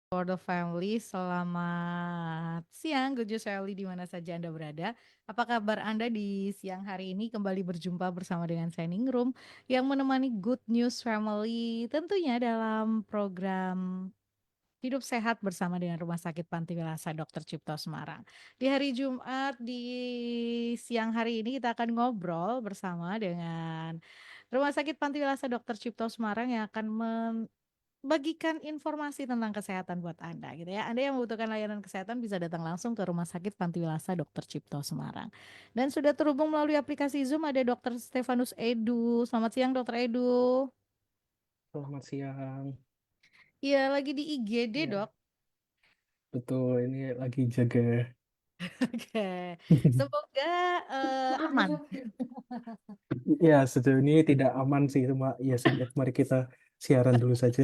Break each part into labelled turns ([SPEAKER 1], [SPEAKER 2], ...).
[SPEAKER 1] For the family, selamat siang, good news family di mana saja Anda berada. Apa kabar Anda di siang hari ini? Kembali berjumpa bersama dengan saya Ningrum yang menemani Good News Family tentunya dalam program Hidup Sehat bersama dengan Rumah Sakit Panti Wilasa Dr. Cipto Semarang. Di hari Jumat di siang hari ini kita akan ngobrol bersama dengan Rumah Sakit Panti Wilasa Dr. Cipto Semarang yang akan bagikan informasi tentang kesehatan buat Anda gitu ya. Anda yang membutuhkan layanan kesehatan bisa datang langsung ke Rumah Sakit Panti Wilasa Dr. Cipto Semarang. Dan sudah terhubung melalui aplikasi Zoom ada Dr. Stefanus Edu. Selamat siang Dr. Edu.
[SPEAKER 2] Selamat siang.
[SPEAKER 1] Iya, lagi di IGD,
[SPEAKER 2] Ya,
[SPEAKER 1] Dok.
[SPEAKER 2] betul. Ini lagi jaga.
[SPEAKER 1] Oke. Semoga aman.
[SPEAKER 2] Ya, sejauh ini tidak aman sih, cuma ya sudah. Mari kita siaran dulu saja.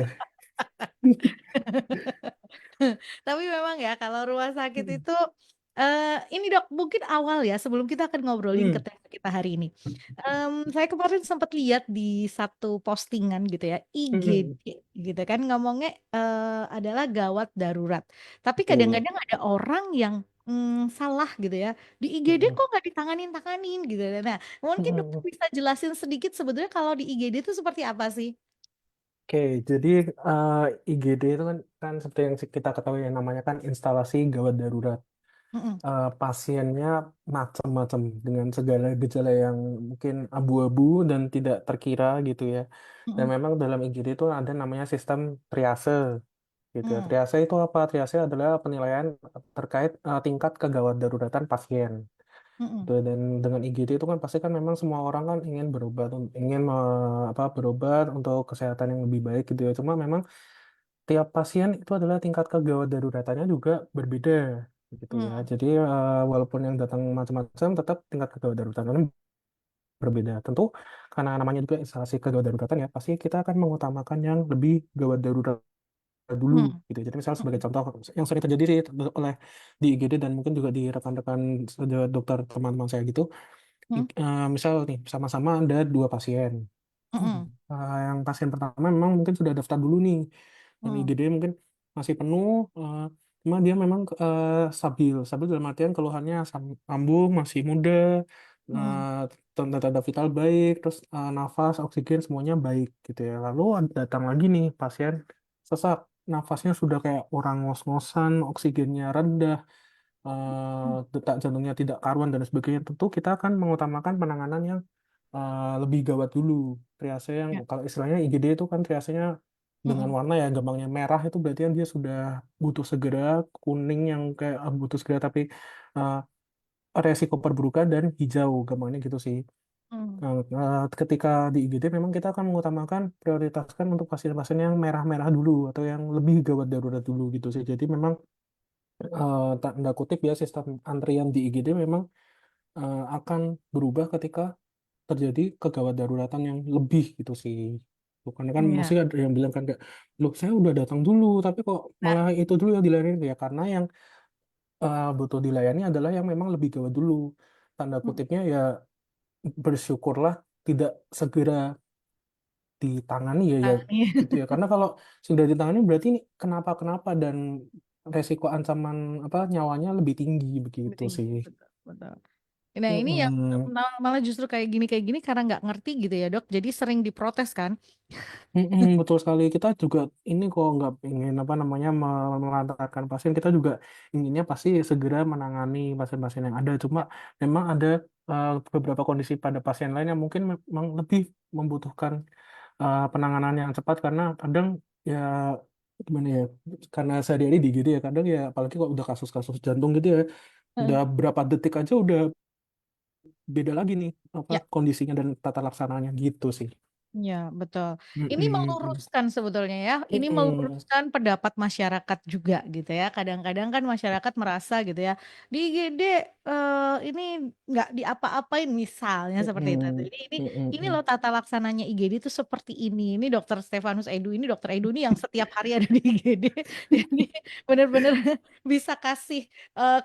[SPEAKER 1] Tapi memang ya kalau rumah sakit itu ini Dok, mungkin awal ya sebelum kita akan ngobrolin ke
[SPEAKER 2] Hmm,
[SPEAKER 1] tema kita hari ini. Saya kemarin sempat lihat di satu postingan gitu ya,
[SPEAKER 2] hmm,
[SPEAKER 1] IGD gitu kan ngomongnya adalah gawat darurat. Tapi
[SPEAKER 2] betul.
[SPEAKER 1] kadang-kadang ada orang yang salah gitu ya. Di IGD
[SPEAKER 2] Hmm,
[SPEAKER 1] kok nggak ditanganin-tanganin gitu. Nah, mungkin dokter
[SPEAKER 2] hmm.
[SPEAKER 1] bisa jelasin sedikit sebetulnya kalau di IGD itu seperti apa sih?
[SPEAKER 2] Oke, jadi eh, IGD itu kan seperti yang kita ketahui yang namanya kan instalasi gawat darurat.
[SPEAKER 1] Mm-mm,
[SPEAKER 2] Pasiennya macam-macam dengan segala gejala yang mungkin abu-abu dan tidak terkira gitu ya. Dan
[SPEAKER 1] mm-mm,
[SPEAKER 2] memang dalam IGD itu ada namanya sistem triase gitu ya.
[SPEAKER 1] mm,
[SPEAKER 2] Triase itu apa? Triase adalah penilaian terkait tingkat kegawat daruratan pasien.
[SPEAKER 1] mm-mm,
[SPEAKER 2] Gitu. Dan dengan IGD itu kan pasti kan memang semua orang kan ingin berobat, ingin berobat untuk kesehatan yang lebih baik gitu ya. Cuma memang tiap pasien itu adalah tingkat kegawat daruratannya juga berbeda gitu ya.
[SPEAKER 1] mm,
[SPEAKER 2] Jadi walaupun yang datang macam-macam, tetap tingkat kegawat daruratannya berbeda. Tentu karena namanya juga instalasi kegawat daruratan ya, pasti kita akan mengutamakan yang lebih gawat darurat dulu
[SPEAKER 1] mm,
[SPEAKER 2] gitu. Jadi misal sebagai
[SPEAKER 1] mm.
[SPEAKER 2] contoh yang sering terjadi sih oleh di IGD dan mungkin juga di rekan-rekan dokter teman-teman saya gitu.
[SPEAKER 1] Hmm,
[SPEAKER 2] Misal nih sama-sama ada dua pasien.
[SPEAKER 1] mhm,
[SPEAKER 2] Yang pasien pertama memang mungkin sudah daftar dulu nih dan
[SPEAKER 1] mmm,
[SPEAKER 2] IGD mungkin masih penuh. Cuma dia memang stabil, stabil dalam artian keluhannya lambung masih muda,
[SPEAKER 1] mhm,
[SPEAKER 2] tanda-tanda vital baik, terus nafas, oksigen semuanya baik gitu ya. Lalu datang lagi nih pasien sesak, nafasnya sudah kayak orang ngos-ngosan, oksigennya rendah,
[SPEAKER 1] mmm,
[SPEAKER 2] detak jantungnya tidak karuan dan sebagainya. Tentu kita akan mengutamakan penanganan yang lebih gawat dulu. Triase yang
[SPEAKER 1] ya,
[SPEAKER 2] kalau istilahnya IGD itu kan triasenya dengan
[SPEAKER 1] mhm,
[SPEAKER 2] warna ya gampangnya merah itu berarti kan dia sudah butuh segera, kuning yang kayak butuh segera tapi uh, resiko perburukan, dan hijau gampangnya gitu sih.
[SPEAKER 1] mmm,
[SPEAKER 2] Ketika di IGD memang kita akan mengutamakan prioritaskan untuk pasien-pasien yang merah-merah dulu atau yang lebih gawat darurat dulu gitu sih. Jadi memang tanda kutip ya sistem antrian di IGD memang akan berubah ketika terjadi kegawat daruratan yang lebih gitu sih. Bukan kan
[SPEAKER 1] iya,
[SPEAKER 2] masih ada yang bilang kan kayak, loh saya udah datang dulu, tapi kok
[SPEAKER 1] Kak,
[SPEAKER 2] malah itu dulu yang dilayani ya karena yang butuh dilayani adalah yang memang lebih gawat dulu. Tanda
[SPEAKER 1] mhm,
[SPEAKER 2] kutipnya ya bersyukurlah tidak segera ditangani ya
[SPEAKER 1] tangani,
[SPEAKER 2] gitu ya. Karena kalau sudah ditangani berarti ini kenapa-kenapa dan resiko ancaman nyawanya lebih tinggi
[SPEAKER 1] lebih
[SPEAKER 2] begitu
[SPEAKER 1] tinggi,
[SPEAKER 2] sih.
[SPEAKER 1] betul betul. Nah ini yang
[SPEAKER 2] Mm-mm.
[SPEAKER 1] malah justru kayak gini karena nggak ngerti gitu ya Dok, jadi sering diprotes kan?
[SPEAKER 2] Mm-mm, betul sekali. Kita juga ini kok nggak ingin melantarkan pasien. Kita juga inginnya pasti segera menangani pasien-pasien yang ada. Cuma
[SPEAKER 1] Ya,
[SPEAKER 2] memang ada beberapa kondisi pada pasien lain yang mungkin memang lebih membutuhkan penanganan yang cepat karena kadang ya gimana ya, karena sehari-hari di gitu ya kadang ya apalagi kalau udah kasus-kasus jantung gitu ya
[SPEAKER 1] heeh,
[SPEAKER 2] udah berapa detik aja udah beda lagi nih
[SPEAKER 1] ya.
[SPEAKER 2] kondisinya dan tata laksananya gitu sih.
[SPEAKER 1] Ya, betul. Ini
[SPEAKER 2] Mm-mm,
[SPEAKER 1] meluruskan sebetulnya ya. Ini
[SPEAKER 2] mm-mm,
[SPEAKER 1] meluruskan pendapat masyarakat juga gitu ya. Kadang-kadang kan masyarakat merasa gitu ya, di IGD ini nggak diapa-apain misalnya seperti itu.
[SPEAKER 2] mm-mm,
[SPEAKER 1] Jadi ini
[SPEAKER 2] mm-mm,
[SPEAKER 1] loh tata laksananya IGD itu seperti ini. Ini Dokter Stefanus Edu ini Dokter Edu ini yang setiap hari ada di IGD. Jadi benar-benar bisa kasih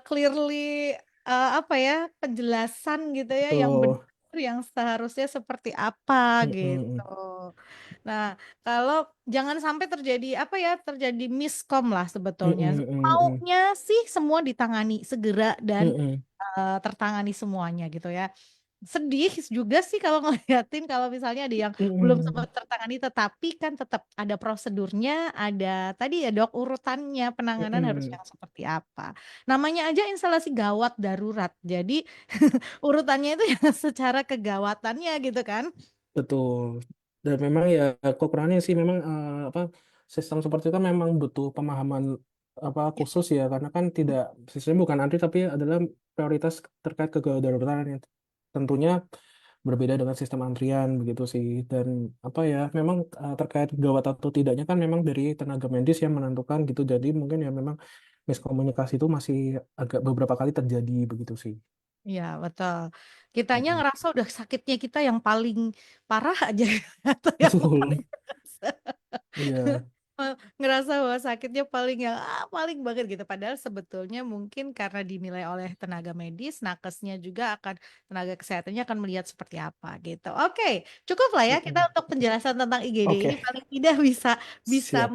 [SPEAKER 1] clearly apa ya penjelasan gitu ya yang
[SPEAKER 2] betul.
[SPEAKER 1] benar yang seharusnya seperti apa
[SPEAKER 2] Mm-mm.
[SPEAKER 1] gitu. Nah, kalau jangan sampai terjadi apa ya, terjadi miskom lah sebetulnya.
[SPEAKER 2] Mm-mm, mm-mm,
[SPEAKER 1] Maunya sih semua ditangani segera dan
[SPEAKER 2] mm-mm,
[SPEAKER 1] tertangani semuanya gitu ya. Sedih juga sih kalau ngeliatin kalau misalnya ada yang belum sempat
[SPEAKER 2] mm-mm,
[SPEAKER 1] tertangani, tetapi kan tetap ada prosedurnya, ada tadi ya dok urutannya penanganan harus
[SPEAKER 2] mm-mm.
[SPEAKER 1] yang seperti apa. Namanya aja instalasi gawat darurat, jadi urutannya itu ya secara kegawatannya gitu kan.
[SPEAKER 2] Betul. Dan memang ya kekurangannya sih memang apa sistem seperti itu kan memang butuh pemahaman apa
[SPEAKER 1] Ya,
[SPEAKER 2] khusus ya karena kan tidak sistemnya bukan antri tapi adalah prioritas terkait kedaruratan yang tentunya berbeda dengan sistem antrian begitu sih dan apa ya memang terkait gawat atau tidaknya kan memang dari tenaga medis yang menentukan gitu jadi mungkin ya memang miskomunikasi itu masih agak beberapa kali terjadi begitu sih.
[SPEAKER 1] ya betul. Kitanya
[SPEAKER 2] Mm-mm.
[SPEAKER 1] ngerasa udah sakitnya kita yang paling parah aja atau yang
[SPEAKER 2] Betul.
[SPEAKER 1] paling
[SPEAKER 2] Iya.
[SPEAKER 1] ngerasa bahwa sakitnya paling yang paling banget gitu. Padahal sebetulnya mungkin karena dinilai oleh tenaga medis, nakesnya juga akan tenaga kesehatannya akan melihat seperti apa gitu. Oke, cukup lah ya kita
[SPEAKER 2] Mm-mm.
[SPEAKER 1] untuk penjelasan tentang IGD ini
[SPEAKER 2] Oke,
[SPEAKER 1] paling tidak bisa bisa
[SPEAKER 2] siap.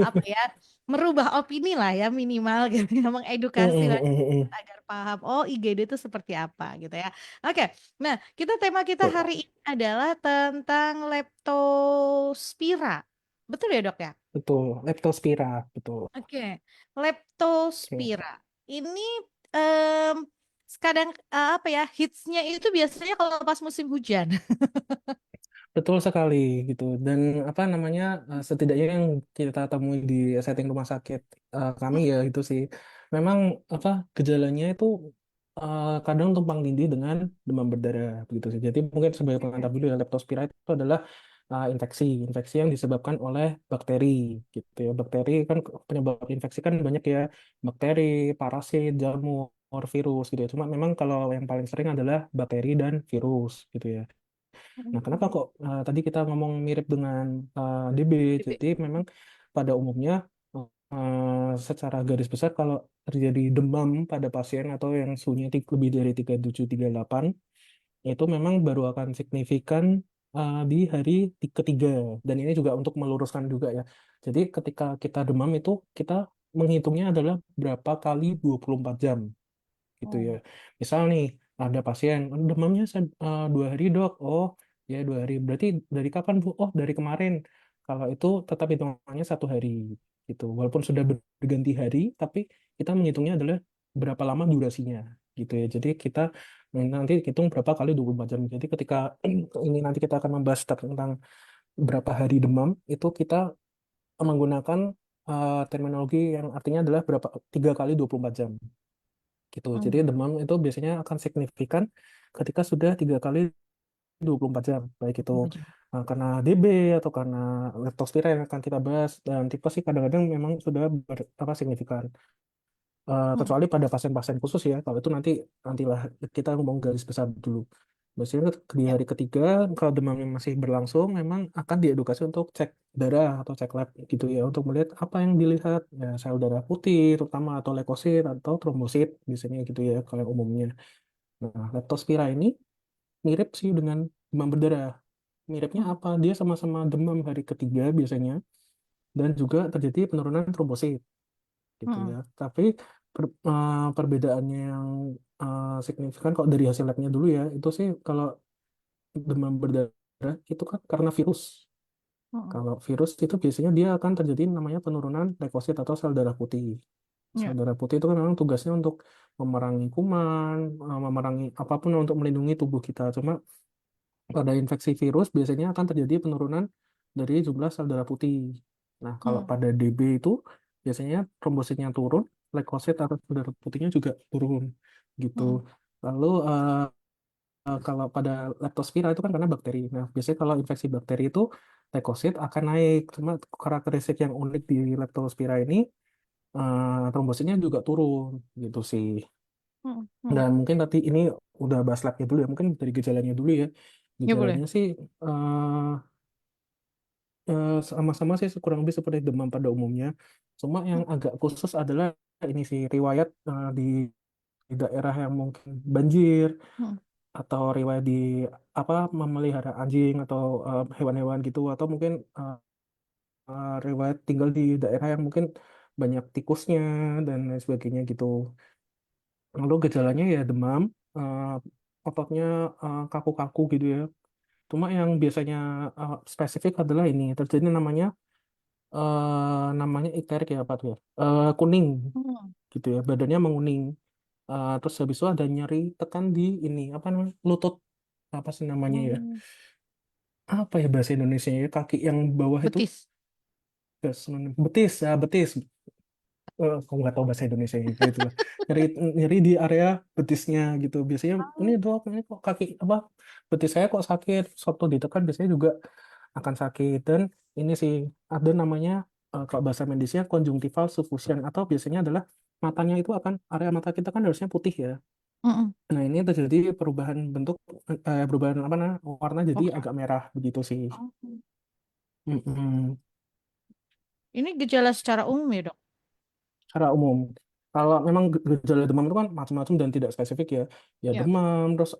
[SPEAKER 1] apa ya merubah opini lah ya minimal gitu, ya, mengedukasi
[SPEAKER 2] Mm-mm,
[SPEAKER 1] lah
[SPEAKER 2] mm-mm.
[SPEAKER 1] agar paham oh IGD itu seperti apa gitu ya. Oke, nah tema kita
[SPEAKER 2] Betul,
[SPEAKER 1] hari ini adalah tentang leptospira. Betul ya dok ya?
[SPEAKER 2] betul. Leptospira, betul.
[SPEAKER 1] Oke,
[SPEAKER 2] Oke.
[SPEAKER 1] leptospira. Ini em, kadang apa ya hitsnya itu biasanya kalau pas musim hujan.
[SPEAKER 2] Betul sekali gitu. Dan apa namanya setidaknya yang kita temui di setting rumah sakit kami ya itu sih. Memang apa gejalanya itu kadang tumpang tindih dengan demam berdarah begitu sih. Jadi mungkin sebagai pengantar dulu ya leptospira itu adalah infeksi yang disebabkan oleh bakteri gitu ya. Bakteri kan penyebab infeksi kan banyak ya. Bakteri, parasit, jamur, virus gitu ya. Cuma memang kalau yang paling sering adalah bakteri dan virus gitu ya. Nah, kenapa
[SPEAKER 1] Hmm.
[SPEAKER 2] kok tadi kita ngomong mirip dengan DB? Jadi memang pada umumnya secara garis besar kalau terjadi demam pada pasien atau yang suhunya lebih dari 37, 38 itu memang baru akan signifikan di hari ketiga. Dan ini juga untuk meluruskan juga ya. Jadi ketika kita demam itu kita menghitungnya adalah berapa kali 24 jam gitu ya.
[SPEAKER 1] Oh,
[SPEAKER 2] Misal nih ada pasien demamnya 2 hari dok, oh ya 2 hari. Berarti dari kapan bu? Oh dari kemarin. Kalau itu tetap hitungannya 1 hari gitu. Walaupun sudah berganti hari, tapi kita menghitungnya adalah berapa lama durasinya gitu ya. Jadi kita nanti hitung berapa kali 24 jam. Jadi ketika ini nanti kita akan membahas tentang berapa hari demam, itu kita menggunakan terminologi yang artinya adalah berapa 3 kali 24 jam gitu. Jadi
[SPEAKER 1] hmm.
[SPEAKER 2] demam itu biasanya akan signifikan ketika sudah 3 kali 24 jam, baik itu
[SPEAKER 1] Wajib.
[SPEAKER 2] karena DB atau karena leptospira yang akan kita bahas dan tipe sih kadang-kadang memang sudah apa signifikan.
[SPEAKER 1] Hmm.
[SPEAKER 2] Kecuali pada pasien-pasien khusus ya, kalau itu nantilah kita ngomong garis besar dulu. Biasanya di
[SPEAKER 1] Ya.
[SPEAKER 2] hari ketiga kalau demamnya masih berlangsung, memang akan diedukasi untuk cek darah atau cek lab gitu ya, untuk melihat apa yang dilihat ya sel darah putih terutama atau leukosit atau trombosit biasanya gitu ya kalau yang umumnya. Nah, leptospira ini mirip sih dengan demam berdarah. Miripnya
[SPEAKER 1] Hmm.
[SPEAKER 2] apa? Dia sama-sama demam hari ketiga biasanya dan juga terjadi penurunan trombosit gitu
[SPEAKER 1] Hmm.
[SPEAKER 2] ya. Tapi perbedaannya yang signifikan kalau dari hasil labnya dulu ya, itu sih kalau demam berdarah itu kan karena virus.
[SPEAKER 1] Hmm.
[SPEAKER 2] Kalau virus itu biasanya dia akan terjadi namanya penurunan leukosit atau sel darah putih. Sel
[SPEAKER 1] Ya.
[SPEAKER 2] darah putih itu kan memang tugasnya untuk memerangi kuman, memerangi apapun untuk melindungi tubuh kita. Cuma pada infeksi virus biasanya akan terjadi penurunan dari jumlah sel darah putih. Nah, kalau
[SPEAKER 1] Hmm.
[SPEAKER 2] pada DB itu biasanya trombositnya turun, leukosit atau sel darah putihnya juga turun gitu.
[SPEAKER 1] Hmm.
[SPEAKER 2] Lalu kalau pada leptospira itu kan karena bakteri. Nah, biasanya kalau infeksi bakteri itu leukosit akan naik. Cuma karakteristik yang unik di leptospira ini trombositnya juga turun gitu sih.
[SPEAKER 1] Hmm. Hmm.
[SPEAKER 2] Dan mungkin nanti ini udah bahas labnya dulu ya. Mungkin dari gejalanya dulu ya.
[SPEAKER 1] Ya boleh.
[SPEAKER 2] Gejalanya sih sama-sama sih kurang lebih seperti demam pada umumnya. Cuma yang
[SPEAKER 1] Hmm.
[SPEAKER 2] agak khusus adalah ini sih riwayat di daerah yang mungkin banjir
[SPEAKER 1] Hmm.
[SPEAKER 2] atau riwayat di apa memelihara anjing atau hewan-hewan gitu atau mungkin riwayat tinggal di daerah yang mungkin banyak tikusnya dan lain sebagainya gitu. Lalu gejalanya ya demam, ototnya kaku-kaku gitu ya. Cuma yang biasanya spesifik adalah ini terjadi namanya iterik ya Pak tuh ya. Kuning
[SPEAKER 1] Hmm.
[SPEAKER 2] gitu ya, badannya menguning. Terus habis itu ada nyeri tekan di ini apa namanya lutut apa sih namanya ya?
[SPEAKER 1] Hmm.
[SPEAKER 2] Apa ya bahasa Indonesia ya? Kaki yang bawah itu
[SPEAKER 1] Betis.
[SPEAKER 2] betis ya betis. Aku nggak tahu bahasa Indonesia gitu itulah. Nyeri nyeri di area betisnya gitu. Biasanya ini
[SPEAKER 1] Oh.
[SPEAKER 2] dok ini kok kaki apa betis saya kok sakit. Waktu ditekan biasanya juga akan sakit dan ini sih ada namanya kalau bahasa medisnya conjunctival suffusion atau biasanya adalah matanya itu akan area mata kita kan harusnya putih ya.
[SPEAKER 1] Mm-mm.
[SPEAKER 2] Nah, ini terjadi perubahan bentuk, perubahan apa nah, warna jadi
[SPEAKER 1] Oke.
[SPEAKER 2] agak merah begitu sih.
[SPEAKER 1] Oh.
[SPEAKER 2] Mm-mm.
[SPEAKER 1] Ini gejala secara umum ya, Dok?
[SPEAKER 2] Secara umum, kalau memang gejala demam itu kan macam-macam dan tidak spesifik ya, ya
[SPEAKER 1] Ya.
[SPEAKER 2] demam, terus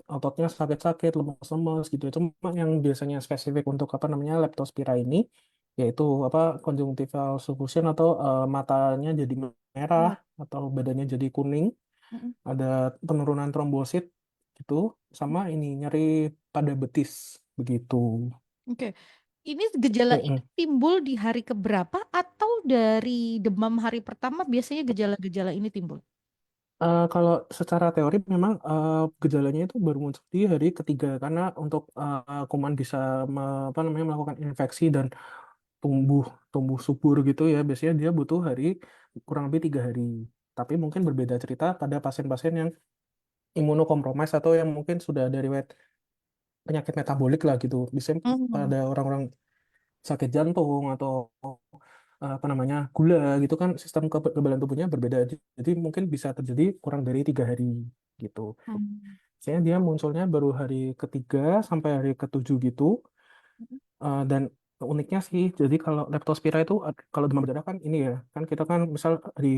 [SPEAKER 2] ototnya sakit-sakit, lemas-lemas gitu ya. Cuma yang biasanya spesifik untuk apa namanya leptospira ini, yaitu apa conjunctival suffusion atau matanya jadi merah
[SPEAKER 1] Mer-
[SPEAKER 2] atau badannya jadi kuning,
[SPEAKER 1] Mm-mm.
[SPEAKER 2] ada penurunan trombosit gitu, sama ini nyeri pada betis begitu.
[SPEAKER 1] Oke. Ini gejala ini
[SPEAKER 2] Mm-mm.
[SPEAKER 1] timbul di hari keberapa atau dari demam hari pertama biasanya gejala-gejala ini timbul?
[SPEAKER 2] Kalau secara teori memang gejalanya itu baru muncul di hari ketiga karena untuk kuman bisa apa namanya melakukan infeksi dan tumbuh tumbuh subur gitu ya biasanya dia butuh kurang lebih 3 hari. Tapi mungkin berbeda cerita pada pasien-pasien yang imunokompromis atau yang mungkin sudah ada riwayat penyakit metabolik lah gitu. Biasanya
[SPEAKER 1] Hmm.
[SPEAKER 2] pada orang-orang sakit jantung atau apa namanya gula gitu kan sistem kekebalan tubuhnya berbeda jadi mungkin bisa terjadi kurang dari 3 hari gitu.
[SPEAKER 1] Hmm.
[SPEAKER 2] Saya dia munculnya baru hari ketiga sampai hari ketujuh gitu. Dan uniknya sih jadi kalau leptospira itu kalau demam berdarah kan ini ya kan kita kan misal di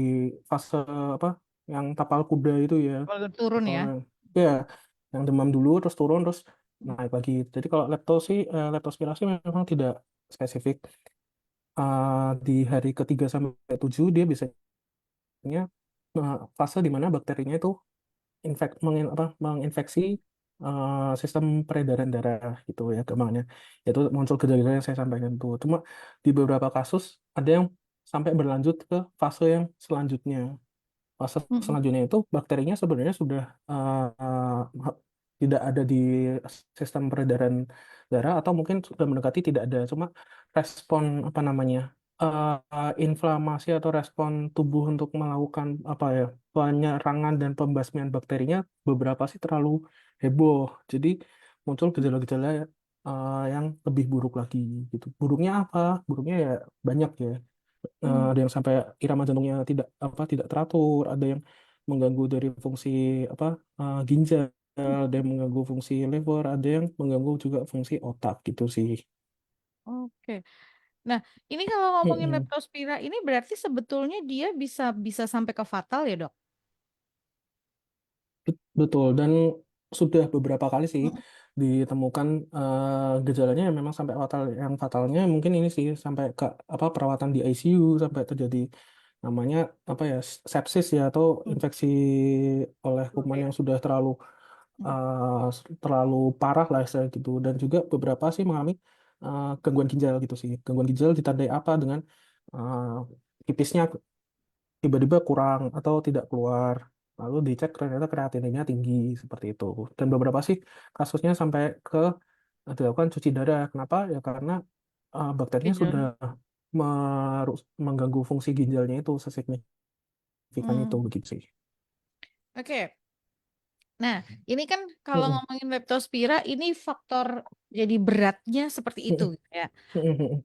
[SPEAKER 2] fase apa yang tapal kuda itu ya
[SPEAKER 1] Kalau turun
[SPEAKER 2] kalau
[SPEAKER 1] ya.
[SPEAKER 2] ya yang demam dulu terus turun terus naik lagi jadi kalau leptospira sih memang tidak spesifik. Di hari ketiga sampai tujuh dia biasanya fase di mana bakterinya itu menginfeksi sistem peredaran darah gitu ya gampangnya. Itu muncul gejala yang saya sampaikan itu. Cuma di beberapa kasus ada yang sampai berlanjut ke fase yang selanjutnya. Fase
[SPEAKER 1] Mm-mm.
[SPEAKER 2] selanjutnya itu bakterinya sebenarnya sudah tidak ada di sistem peredaran darah atau mungkin sudah mendekati tidak ada. Cuma respon apa namanya inflamasi atau respon tubuh untuk melakukan apa ya penyerangan dan pembasmian bakterinya beberapa sih terlalu heboh. Jadi muncul gejala-gejala yang lebih buruk lagi gitu. Buruknya apa? Buruknya ya banyak ya.
[SPEAKER 1] Mm.
[SPEAKER 2] Ada yang sampai irama jantungnya tidak teratur, ada yang mengganggu dari fungsi apa ginjal, ada yang mengganggu fungsi liver, ada yang mengganggu juga fungsi otak gitu sih.
[SPEAKER 1] Oke. Nah, ini kalau ngomongin
[SPEAKER 2] Mm-mm.
[SPEAKER 1] leptospira ini berarti sebetulnya dia bisa bisa sampai ke fatal ya, Dok?
[SPEAKER 2] Betul dan sudah beberapa kali sih
[SPEAKER 1] Mm.
[SPEAKER 2] ditemukan gejalanya yang memang sampai fatal. Yang fatalnya mungkin ini sih sampai ke apa perawatan di ICU sampai terjadi namanya apa ya sepsis ya atau
[SPEAKER 1] Mm.
[SPEAKER 2] infeksi oleh
[SPEAKER 1] Oke
[SPEAKER 2] kuman
[SPEAKER 1] ya.
[SPEAKER 2] yang sudah
[SPEAKER 1] Mm.
[SPEAKER 2] terlalu parah lah istilah gitu dan juga beberapa sih mengalami gangguan ginjal gitu sih gangguan ginjal ditandai apa dengan uh, pipisnya tiba-tiba kurang atau tidak keluar lalu dicek ternyata kreatininnya tinggi seperti itu dan beberapa sih kasusnya sampai ke dilakukan cuci darah kenapa ya karena bakterinya sudah
[SPEAKER 1] Ginjal.
[SPEAKER 2] mengganggu fungsi ginjalnya itu sesignifikan itu
[SPEAKER 1] Hmm.
[SPEAKER 2] begitu sih.
[SPEAKER 1] Oke. Nah, ini kan kalau
[SPEAKER 2] Mm-mm.
[SPEAKER 1] ngomongin leptospira ini faktor jadi beratnya seperti itu
[SPEAKER 2] Mm-mm.
[SPEAKER 1] gitu ya.
[SPEAKER 2] Mm-mm.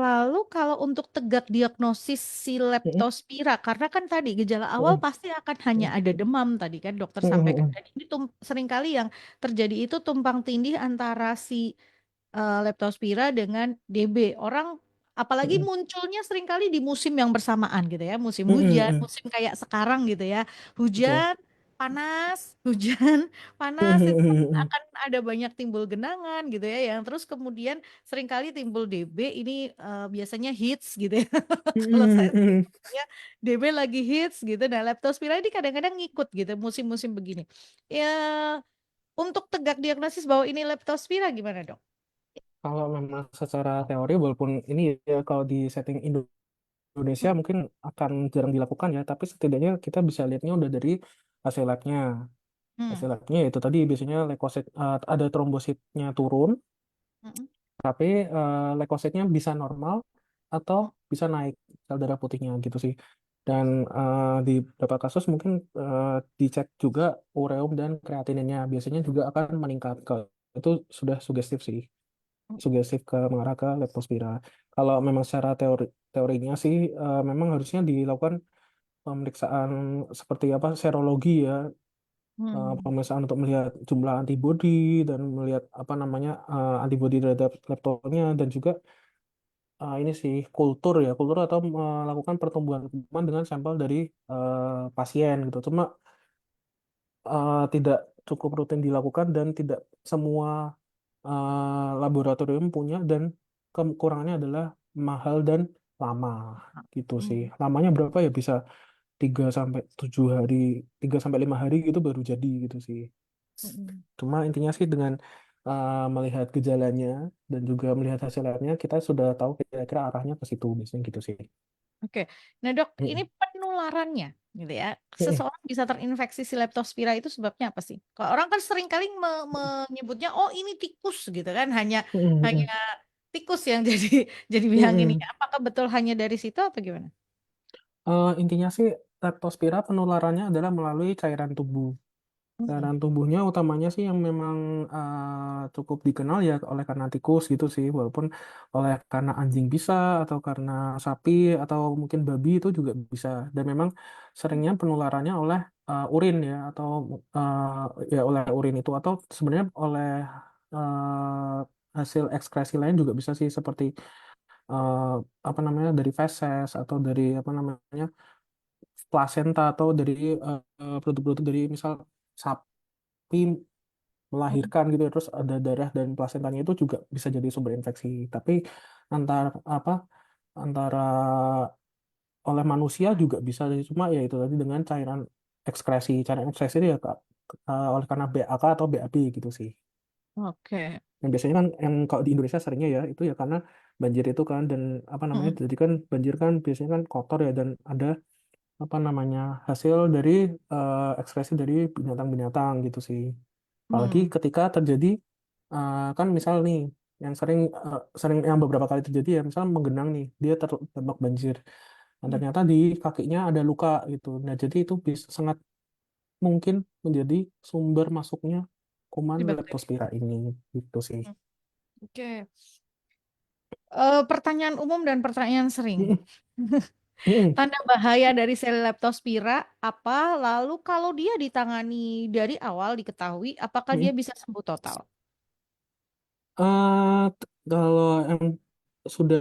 [SPEAKER 1] Lalu kalau untuk tegak diagnosis si
[SPEAKER 2] Mm-mm.
[SPEAKER 1] leptospira, karena kan tadi gejala awal
[SPEAKER 2] Mm-mm.
[SPEAKER 1] pasti akan hanya ada demam tadi kan dokter sampaikan.
[SPEAKER 2] Mm-mm.
[SPEAKER 1] Dan ini seringkali yang terjadi itu tumpang tindih antara si leptospira dengan DB. Orang apalagi
[SPEAKER 2] Mm-mm.
[SPEAKER 1] munculnya seringkali di musim yang bersamaan gitu ya, musim
[SPEAKER 2] Mm-mm.
[SPEAKER 1] hujan,
[SPEAKER 2] Mm-mm.
[SPEAKER 1] musim kayak sekarang gitu ya.
[SPEAKER 2] Betul.
[SPEAKER 1] Hujan, panas, hujan, panas itu kan akan ada banyak timbul genangan gitu ya, yang terus kemudian seringkali timbul DB ini biasanya hits gitu ya. Kalau saya ya DB lagi hits gitu. Nah, leptospira ini kadang-kadang ngikut gitu musim-musim begini. Ya, untuk tegak diagnosis bahwa ini leptospira gimana, Dok?
[SPEAKER 2] Kalau memang secara teori, walaupun ini ya kalau di setting Indonesia mungkin akan jarang dilakukan ya, tapi setidaknya kita bisa lihatnya udah dari hasil labnya.
[SPEAKER 1] Hmm.
[SPEAKER 2] Hasil labnya itu tadi biasanya leukosit ada trombositnya turun,
[SPEAKER 1] Hmm.
[SPEAKER 2] tapi leukositnya bisa normal atau bisa naik sel darah putihnya gitu sih. Dan di beberapa kasus mungkin eh, dicek juga ureum dan kreatininnya biasanya juga akan meningkat. Kalau itu sudah sugestif sih, sugestif ke mengarah ke leptospira. Kalau memang secara teorinya sih memang harusnya dilakukan pemeriksaan seperti apa serologi ya,
[SPEAKER 1] Hmm.
[SPEAKER 2] pemeriksaan untuk melihat jumlah antibodi dan melihat apa namanya antibodi terhadap leptonnya dan juga ini sih kultur ya kultur atau melakukan pertumbuhan kuman dengan sampel dari pasien gitu. Cuma tidak cukup rutin dilakukan dan tidak semua laboratorium punya dan kekurangannya adalah mahal dan lama gitu sih.
[SPEAKER 1] Hmm.
[SPEAKER 2] Lamanya berapa ya bisa 3 sampai 7 hari, 3 sampai 5 hari gitu baru jadi gitu sih.
[SPEAKER 1] Hmm.
[SPEAKER 2] Cuma intinya sih dengan melihat gejalanya dan juga melihat hasil labnya kita sudah tahu kira-kira arahnya ke situ biasanya gitu sih.
[SPEAKER 1] Oke. Nah, Dok, ini
[SPEAKER 2] Mm-mm.
[SPEAKER 1] penularannya gitu ya.
[SPEAKER 2] Mm-mm.
[SPEAKER 1] Seseorang bisa terinfeksi si leptospira itu sebabnya apa sih? Kalau orang kan sering kali menyebutnya oh ini tikus gitu kan, hanya hanya
[SPEAKER 2] Mm-mm.
[SPEAKER 1] tikus yang jadi biang ini.
[SPEAKER 2] Mm-mm.
[SPEAKER 1] Apakah betul hanya dari situ atau gimana?
[SPEAKER 2] Intinya sih leptospira penularannya adalah melalui cairan tubuh.
[SPEAKER 1] Hmm.
[SPEAKER 2] Cairan tubuhnya utamanya sih yang memang cukup dikenal ya oleh karena tikus gitu sih, walaupun oleh karena anjing bisa atau karena sapi atau mungkin babi itu juga bisa. Dan memang seringnya penularannya oleh urin ya atau ya oleh urin itu atau sebenarnya oleh hasil ekskresi lain juga bisa sih seperti eh, apa namanya dari feses atau dari apa namanya plasenta atau dari produk-produk dari misal sapi
[SPEAKER 1] Hmm.
[SPEAKER 2] melahirkan gitu ya, terus ada darah dan plasentanya itu juga bisa jadi sumber infeksi. Tapi antar apa antara oleh manusia juga bisa sih. Cuma ya itu tadi dengan cairan ekskresi itu ya Kak, oleh karena BAK atau BAB gitu sih.
[SPEAKER 1] Oke.
[SPEAKER 2] Yang biasanya kan yang kalau di Indonesia seringnya ya itu ya karena banjir itu kan dan apa namanya
[SPEAKER 1] Hmm.
[SPEAKER 2] jadi kan banjir kan biasanya kan kotor ya dan ada apa namanya hasil dari ekskresi dari binatang-binatang gitu sih. Apalagi
[SPEAKER 1] Hmm.
[SPEAKER 2] ketika terjadi kan misal nih yang sering yang beberapa kali terjadi ya misal menggenang nih dia terdampak banjir dan
[SPEAKER 1] Hmm.
[SPEAKER 2] ternyata di kakinya ada luka gitu. Nah jadi itu bisa sangat mungkin menjadi sumber masuknya kuman
[SPEAKER 1] Si bakteri.
[SPEAKER 2] leptospira ini gitu sih.
[SPEAKER 1] Hmm. Oke. Pertanyaan umum dan pertanyaan sering.
[SPEAKER 2] Mm-mm. Mm-mm.
[SPEAKER 1] Tanda bahaya dari sel leptospira apa? Lalu kalau dia ditangani dari awal diketahui, apakah dia
[SPEAKER 2] Mm-mm.
[SPEAKER 1] bisa sembuh total?
[SPEAKER 2] Kalau yang sudah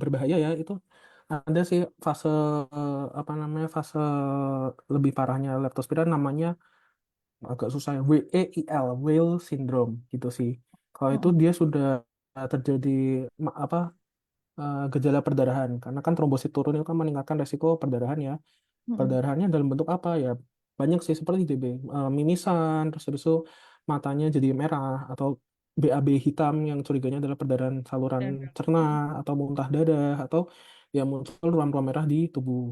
[SPEAKER 2] berbahaya ya itu ada sih fase apa namanya fase lebih parahnya leptospira namanya agak susah ya WEIL Whale syndrome gitu sih. Kalau itu
[SPEAKER 1] Mm-mm.
[SPEAKER 2] dia sudah terjadi apa gejala perdarahan karena kan trombosit turun itu kan meningkatkan resiko perdarahan ya.
[SPEAKER 1] Mm-mm.
[SPEAKER 2] Perdarahannya dalam bentuk apa ya? Banyak sih seperti TB, mimisan, terus habis itu matanya jadi merah atau BAB hitam yang curiganya adalah perdarahan saluran
[SPEAKER 1] Dan-
[SPEAKER 2] cerna
[SPEAKER 1] Mm-mm.
[SPEAKER 2] atau muntah darah atau ya muncul ruam-ruam merah di tubuh.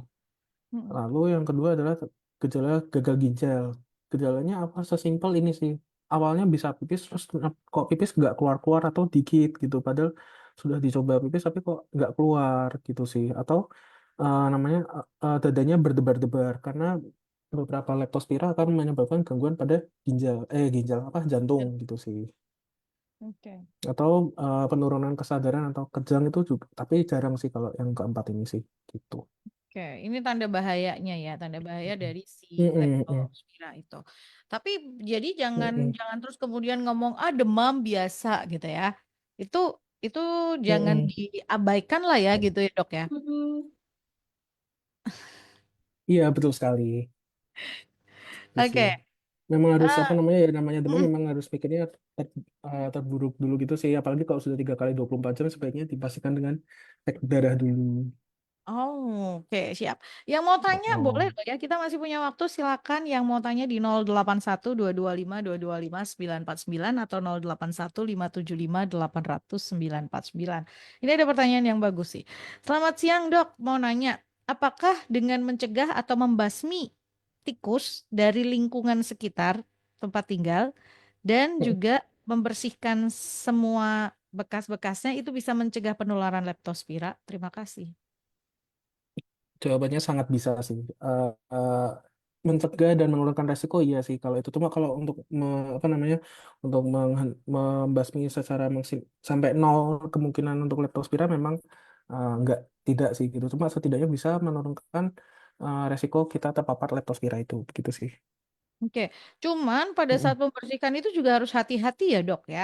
[SPEAKER 1] Mm-mm.
[SPEAKER 2] Lalu yang kedua adalah gejala gagal ginjal. Gejalanya apa? Sesimpel ini sih. Awalnya bisa pipis, terus kok pipis nggak keluar-keluar atau dikit gitu. Padahal sudah dicoba pipis tapi kok nggak keluar gitu sih. Atau namanya dadanya berdebar-debar karena beberapa leptospira akan menyebabkan gangguan pada ginjal apa jantung
[SPEAKER 1] Dan-
[SPEAKER 2] gitu sih.
[SPEAKER 1] Oke.
[SPEAKER 2] Atau penurunan kesadaran atau kejang itu juga. Tapi jarang sih kalau yang keempat ini sih gitu.
[SPEAKER 1] Oke, ini tanda bahayanya ya, tanda bahaya dari si
[SPEAKER 2] Mm, mm, mm,
[SPEAKER 1] leptospira itu. Tapi jadi jangan
[SPEAKER 2] mm,
[SPEAKER 1] jangan terus kemudian ngomong ah demam biasa gitu ya. Itu itu
[SPEAKER 2] mm,
[SPEAKER 1] jangan
[SPEAKER 2] mm.
[SPEAKER 1] diabaikan lah ya gitu ya, Dok ya.
[SPEAKER 2] Iya, betul sekali. gitu sih.
[SPEAKER 1] Oke.
[SPEAKER 2] Memang harus
[SPEAKER 1] Ah,
[SPEAKER 2] apa namanya ya namanya demam
[SPEAKER 1] mm.
[SPEAKER 2] memang harus pikirnya terburuk dulu gitu sih. Apalagi kalau sudah 3 kali 24 jam sebaiknya dipastikan dengan cek darah dulu.
[SPEAKER 1] Oh, oke, siap. Yang mau tanya boleh
[SPEAKER 2] Oh,
[SPEAKER 1] loh ya, kita masih punya waktu. Silakan yang mau tanya di 081 225 225 949 atau 081 575 800 949. Ini ada pertanyaan yang bagus sih. Selamat siang, Dok. Mau nanya, apakah dengan mencegah atau membasmi tikus dari lingkungan sekitar tempat tinggal dan juga membersihkan semua bekas-bekasnya itu bisa mencegah penularan leptospira? Terima kasih.
[SPEAKER 2] jawabannya sangat bisa sih. Mencegah dan menurunkan resiko iya sih kalau itu. Cuma kalau untuk apa namanya untuk membasmi secara sampai nol kemungkinan untuk leptospira memang nggak tidak sih gitu. Cuma setidaknya bisa menurunkan resiko kita terpapar leptospira itu begitu sih.
[SPEAKER 1] Oke, cuman pada saat
[SPEAKER 2] Mm-mm.
[SPEAKER 1] membersihkan itu juga harus hati-hati ya dok ya.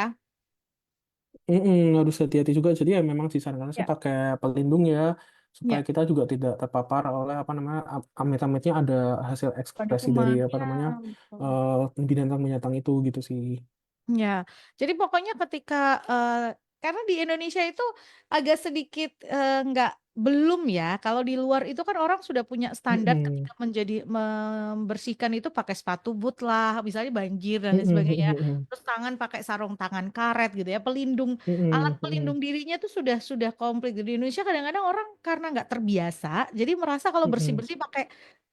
[SPEAKER 2] Harus hati-hati juga. Jadi ya memang disarankan sih
[SPEAKER 1] Ya.
[SPEAKER 2] pakai pelindung ya supaya
[SPEAKER 1] Ya,
[SPEAKER 2] kita juga tidak terpapar oleh apa namanya amit-amitnya ada hasil
[SPEAKER 1] pada
[SPEAKER 2] ekspresi dari
[SPEAKER 1] kuman.
[SPEAKER 2] apa
[SPEAKER 1] Ya,
[SPEAKER 2] namanya
[SPEAKER 1] betul.
[SPEAKER 2] binatang-binatang itu gitu sih.
[SPEAKER 1] Ya, jadi pokoknya ketika karena di Indonesia itu agak sedikit nggak belum ya. Kalau di luar itu kan orang sudah punya standar
[SPEAKER 2] Mm-mm.
[SPEAKER 1] ketika membersihkan itu pakai sepatu boot lah, misalnya banjir dan lain
[SPEAKER 2] Mm-mm,
[SPEAKER 1] sebagainya.
[SPEAKER 2] mm-mm,
[SPEAKER 1] Terus tangan pakai sarung tangan karet gitu ya, pelindung alat
[SPEAKER 2] mm-mm, mm-mm,
[SPEAKER 1] pelindung dirinya tuh sudah komplit. Di Indonesia kadang-kadang orang karena nggak terbiasa, jadi merasa kalau
[SPEAKER 2] mm-mm.
[SPEAKER 1] bersih-bersih pakai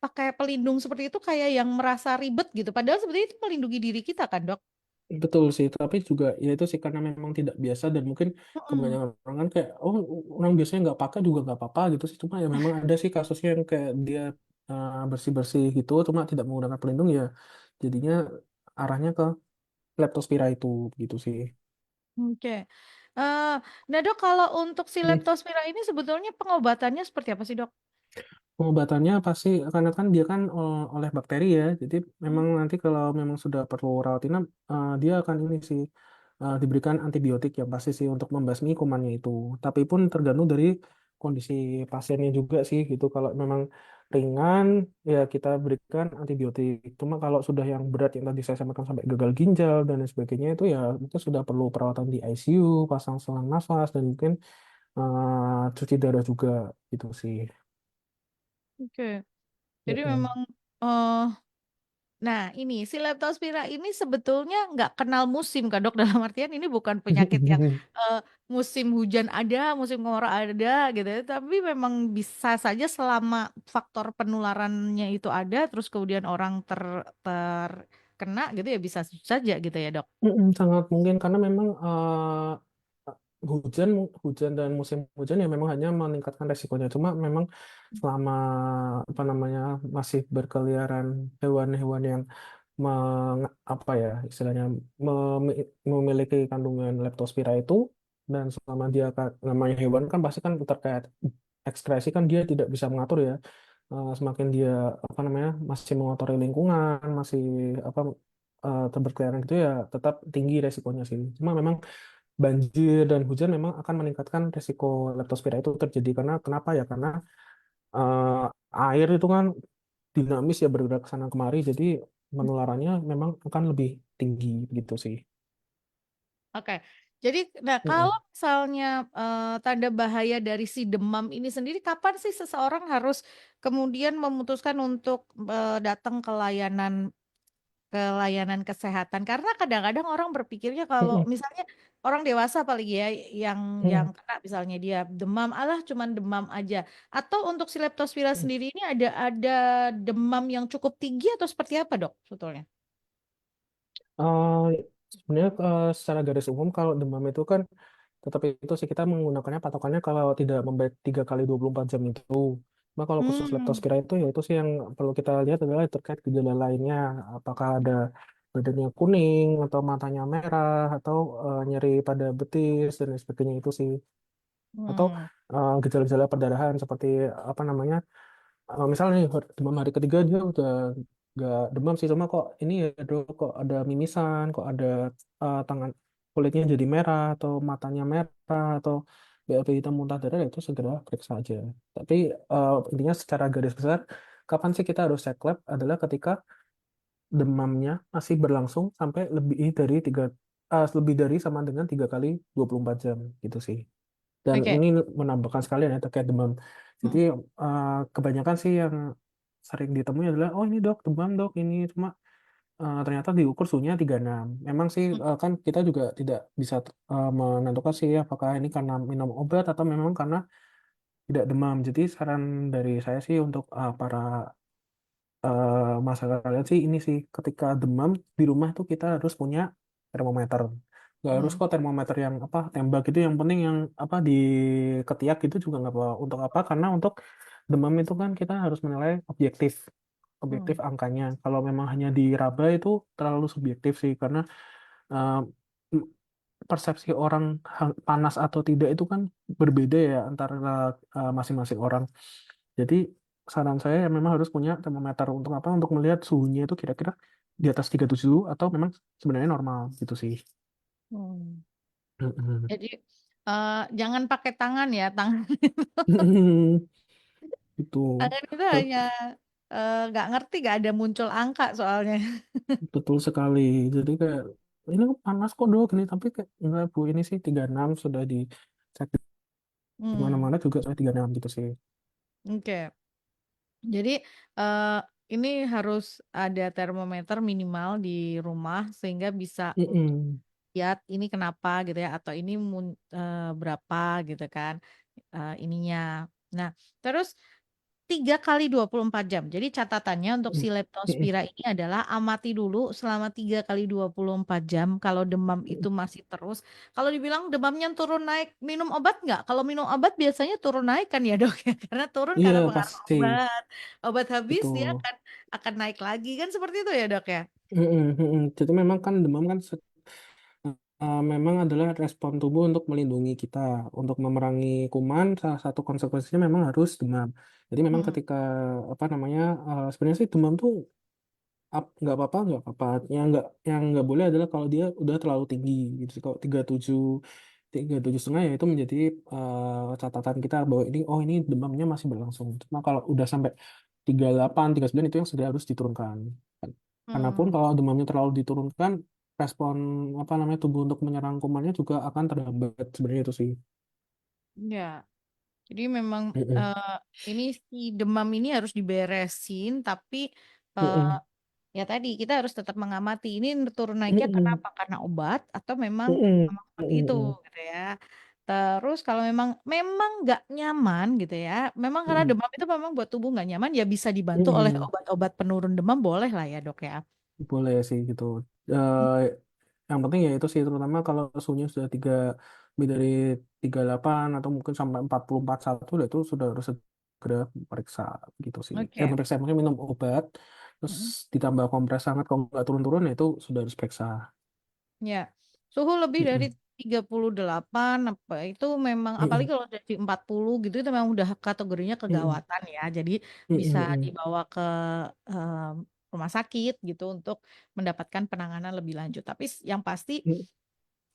[SPEAKER 1] pakai pelindung seperti itu kayak yang merasa ribet gitu. Padahal sebenarnya itu melindungi diri kita kan, Dok?
[SPEAKER 2] Betul sih, tapi juga ya itu sih karena memang tidak biasa dan mungkin
[SPEAKER 1] Mm-mm.
[SPEAKER 2] kebanyakan orang kan kayak oh orang biasanya nggak pakai juga nggak apa-apa gitu sih. Cuma ya memang ada sih kasusnya yang kayak dia bersih-bersih gitu, cuma tidak menggunakan pelindung ya jadinya arahnya ke leptospira itu gitu sih.
[SPEAKER 1] Oke. Eh, nah dok, kalau untuk si
[SPEAKER 2] Hmm.
[SPEAKER 1] leptospira ini sebetulnya pengobatannya seperti apa sih dok?
[SPEAKER 2] Pengobatannya pasti karena kan dia kan oleh bakteri ya, jadi memang
[SPEAKER 1] Hmm.
[SPEAKER 2] nanti kalau memang sudah perlu rawat inap dia akan ini sih diberikan antibiotik yang pasti sih untuk membasmi kumannya itu. Tapi pun tergantung dari kondisi pasiennya juga sih gitu. Kalau memang ringan ya kita berikan antibiotik. Cuma kalau sudah yang berat yang tadi saya sampaikan sampai gagal ginjal dan lain sebagainya itu sudah perlu perawatan di ICU, pasang selang nafas dan mungkin cuci darah juga gitu sih.
[SPEAKER 1] Oke. Jadi
[SPEAKER 2] Mm-mm.
[SPEAKER 1] memang, eh nah ini si leptospira ini sebetulnya nggak kenal musim kan dok? Dalam artian ini bukan penyakit yang eh, musim hujan ada, musim kemarau ada gitu ya. Tapi memang bisa saja selama faktor penularannya itu ada, terus kemudian orang terkena gitu ya bisa saja gitu ya dok.
[SPEAKER 2] Sangat mungkin karena memang hujan hujan dan musim hujan ya memang hanya meningkatkan resikonya. Cuma memang selama apa namanya masih berkeliaran hewan-hewan yang apa ya istilahnya memiliki kandungan leptospira itu dan selama dia namanya hewan kan pasti kan terkait ekskresi kan dia tidak bisa mengatur ya. Semakin dia apa namanya masih mengotori lingkungan masih apa berkeliaran gitu ya tetap tinggi resikonya sih. Cuma memang banjir dan hujan memang akan meningkatkan resiko leptospira itu terjadi karena kenapa ya? Karena air itu kan dinamis ya bergerak ke sana kemari, jadi penularannya memang akan lebih tinggi gitu sih.
[SPEAKER 1] Oke, jadi nah kalau
[SPEAKER 2] Mm-mm.
[SPEAKER 1] misalnya tanda bahaya dari si demam ini sendiri, kapan sih seseorang harus kemudian memutuskan untuk datang ke layanan kesehatan? Karena kadang-kadang orang berpikirnya kalau
[SPEAKER 2] Mm-mm.
[SPEAKER 1] misalnya orang dewasa apalagi ya yang
[SPEAKER 2] Mm-mm.
[SPEAKER 1] kena misalnya dia demam, alah cuman demam aja. Atau untuk si leptospira sendiri ini ada demam yang cukup tinggi atau seperti apa dok sebetulnya?
[SPEAKER 2] Eh, Sebenarnya secara garis umum kalau demam itu kan tetap itu sih kita menggunakannya patokannya kalau tidak membaik 3 kali 24 jam itu. Nah kalau khusus
[SPEAKER 1] Hmm.
[SPEAKER 2] leptospira itu ya itu sih yang perlu kita lihat adalah terkait gejala lainnya. Apakah ada badannya kuning atau matanya merah atau nyeri pada betis dan lain sebagainya itu sih. Atau
[SPEAKER 1] Hmm.
[SPEAKER 2] gejala-gejala perdarahan seperti apa namanya misalnya nih demam hari ketiga dia udah nggak demam sih cuma kok ini ya dok kok ada mimisan kok ada tangan kulitnya jadi merah atau matanya merah atau BAB hitam muntah darah ya itu segera periksa aja. Tapi intinya secara garis besar kapan sih kita harus cek lab adalah ketika demamnya masih berlangsung sampai lebih dari sama dengan 3 kali 24 jam gitu sih. Dan
[SPEAKER 1] Oke.
[SPEAKER 2] ini menambahkan sekalian ya terkait demam. Jadi
[SPEAKER 1] Mm,
[SPEAKER 2] kebanyakan sih yang sering ditemui adalah, oh ini dok demam dok ini cuma ternyata diukur suhunya 36. Memang sih
[SPEAKER 1] mm,
[SPEAKER 2] kan kita juga tidak bisa menentukan sih apakah ini karena minum obat atau memang karena tidak demam. Jadi saran dari saya sih untuk para masyarakat kalian sih ini sih ketika demam di rumah tuh kita harus punya termometer. Nggak harus
[SPEAKER 1] mm,
[SPEAKER 2] kok termometer yang apa tembak gitu. Yang penting yang apa di ketiak gitu juga nggak apa. Untuk apa? Karena untuk demam itu kan kita harus menilai objektif, objektif
[SPEAKER 1] mm,
[SPEAKER 2] angkanya. Kalau memang hanya diraba itu terlalu subjektif sih karena eh, m- persepsi orang panas atau tidak itu kan berbeda ya antara masing-masing orang. Jadi saran saya ya memang harus punya termometer untuk apa? Untuk melihat suhunya itu kira-kira di atas 37 atau memang sebenarnya normal gitu sih.
[SPEAKER 1] mm.
[SPEAKER 2] Mm-mm.
[SPEAKER 1] Jadi jangan pakai tangan ya, tangan
[SPEAKER 2] Itu
[SPEAKER 1] tangan itu
[SPEAKER 2] Ter-
[SPEAKER 1] hanya nggak ngerti, nggak ada muncul angka soalnya.
[SPEAKER 2] betul sekali. Jadi kayak ini kok panas kok dok ini tapi kayak enggak bu ini sih 36 sudah dicek di
[SPEAKER 1] Hmm,
[SPEAKER 2] mana-mana juga saya 36 gitu sih.
[SPEAKER 1] oke. Jadi eh, ini harus ada termometer minimal di rumah sehingga bisa untuk
[SPEAKER 2] Mm-mm.
[SPEAKER 1] lihat ini kenapa gitu ya, atau ini berapa gitu kan ininya. Nah, terus 3 kali 24 jam. Jadi catatannya untuk si
[SPEAKER 2] Mm-mm.
[SPEAKER 1] leptospira ini adalah amati dulu selama 3 kali 24 jam. Kalau demam itu masih terus. Kalau dibilang demamnya turun naik, minum obat nggak? Kalau minum obat biasanya turun naik kan ya dok ya? Karena turun
[SPEAKER 2] Iya
[SPEAKER 1] karena pengaruh
[SPEAKER 2] pasti
[SPEAKER 1] obat. Obat habis dia
[SPEAKER 2] betul.
[SPEAKER 1] akan naik lagi kan seperti itu ya dok ya?
[SPEAKER 2] Mm-mm, mm-mm. Jadi memang kan demam kan memang adalah respon tubuh untuk melindungi kita, untuk memerangi kuman. Salah satu konsekuensinya memang harus demam. Jadi memang
[SPEAKER 1] Hmm.
[SPEAKER 2] ketika apa namanya sebenarnya sih demam tuh nggak apa-apa, nggak apa-apa. Yang nggak boleh adalah kalau dia udah terlalu tinggi gitu. Kalau 37 setengah ya itu menjadi catatan kita bahwa ini oh ini demamnya masih berlangsung. Cuma kalau udah sampai 38, 39 itu yang sudah harus diturunkan. Karena pun
[SPEAKER 1] Hmm.
[SPEAKER 2] kalau demamnya terlalu diturunkan, respon apa namanya tubuh untuk menyerang kumannya juga akan terhambat sebenarnya itu sih.
[SPEAKER 1] Ya. Jadi memang
[SPEAKER 2] Mm-mm.
[SPEAKER 1] eh, ini si demam ini harus diberesin, tapi eh,
[SPEAKER 2] Mm-mm.
[SPEAKER 1] ya tadi kita harus tetap mengamati ini turun naiknya
[SPEAKER 2] Mm-mm.
[SPEAKER 1] kenapa? Karena obat atau memang
[SPEAKER 2] Mm-mm.
[SPEAKER 1] memang seperti itu
[SPEAKER 2] Mm-mm.
[SPEAKER 1] gitu ya. Terus kalau memang nggak nyaman gitu ya, memang karena
[SPEAKER 2] Mm-mm.
[SPEAKER 1] demam itu memang buat tubuh nggak nyaman ya bisa dibantu oleh
[SPEAKER 2] Mm-mm.
[SPEAKER 1] obat-obat penurun demam boleh lah ya dok ya.
[SPEAKER 2] Boleh sih gitu. Eh, yang penting ya itu sih terutama kalau suhunya sudah lebih dari 38 atau mungkin sampai 40, 41 itu sudah harus segera periksa gitu sih.
[SPEAKER 1] Oke.
[SPEAKER 2] Periksa mungkin minum obat terus
[SPEAKER 1] Mm-mm.
[SPEAKER 2] ditambah kompres hangat kalau nggak turun-turun ya itu sudah harus periksa.
[SPEAKER 1] Ya, suhu lebih dari
[SPEAKER 2] Mm-mm.
[SPEAKER 1] 38 apa itu memang apalagi
[SPEAKER 2] Mm-mm.
[SPEAKER 1] kalau dari 40 gitu itu memang udah kategorinya
[SPEAKER 2] Mm-mm.
[SPEAKER 1] kegawatan ya. Jadi bisa
[SPEAKER 2] Mm-mm.
[SPEAKER 1] dibawa ke em, rumah sakit gitu untuk mendapatkan penanganan lebih lanjut. Tapi yang pasti
[SPEAKER 2] Mm-mm.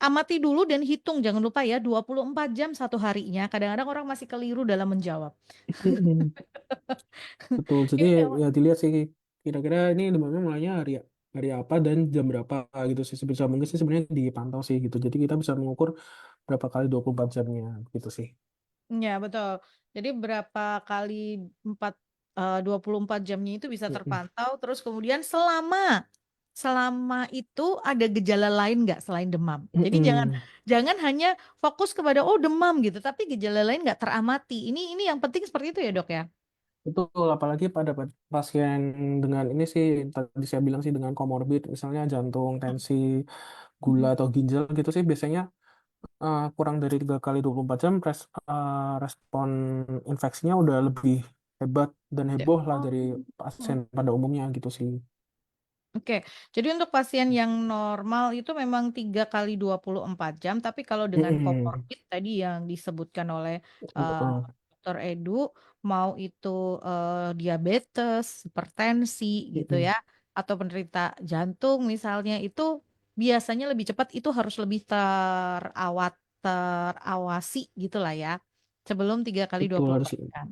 [SPEAKER 1] amati dulu dan hitung jangan lupa ya 24 jam satu harinya. Kadang-kadang orang masih keliru dalam menjawab.
[SPEAKER 2] Mm-mm. Betul. Jadi
[SPEAKER 1] Ini memang
[SPEAKER 2] ya dilihat sih kira-kira ini demamnya mulainya hari apa dan jam berapa gitu sih. Sebisa mungkin sih sebenarnya dipantau sih gitu. Jadi kita bisa mengukur berapa kali 24 jamnya gitu sih.
[SPEAKER 1] ya betul. Jadi berapa kali 24 jamnya itu bisa
[SPEAKER 2] Mm-mm.
[SPEAKER 1] terpantau. Terus kemudian selama itu ada gejala lain nggak selain demam. Jadi jangan
[SPEAKER 2] Mm-mm.
[SPEAKER 1] jangan hanya fokus kepada oh demam gitu, tapi gejala lain nggak teramati. Ini yang penting seperti itu ya dok ya.
[SPEAKER 2] Betul, apalagi pada pasien dengan ini sih tadi saya bilang sih dengan komorbid misalnya jantung, tensi, gula
[SPEAKER 1] Mm.
[SPEAKER 2] atau ginjal gitu sih biasanya kurang dari 3 kali 24 jam respon infeksinya udah lebih hebat dan
[SPEAKER 1] Ya.
[SPEAKER 2] heboh lah dari
[SPEAKER 1] Oh.
[SPEAKER 2] pasien pada umumnya gitu sih.
[SPEAKER 1] Oke, jadi untuk pasien yang normal itu memang 3 kali 24 jam, tapi kalau dengan
[SPEAKER 2] Mm-mm.
[SPEAKER 1] komorbid tadi yang disebutkan oleh eh,
[SPEAKER 2] Betul.
[SPEAKER 1] Dokter Edu, mau itu diabetes, hipertensi gitu
[SPEAKER 2] Mm-mm.
[SPEAKER 1] ya, atau penderita jantung misalnya itu biasanya lebih cepat itu harus lebih terawasi gitulah ya, sebelum tiga kali dua
[SPEAKER 2] Betul
[SPEAKER 1] puluh
[SPEAKER 2] harus.
[SPEAKER 1] empat jam.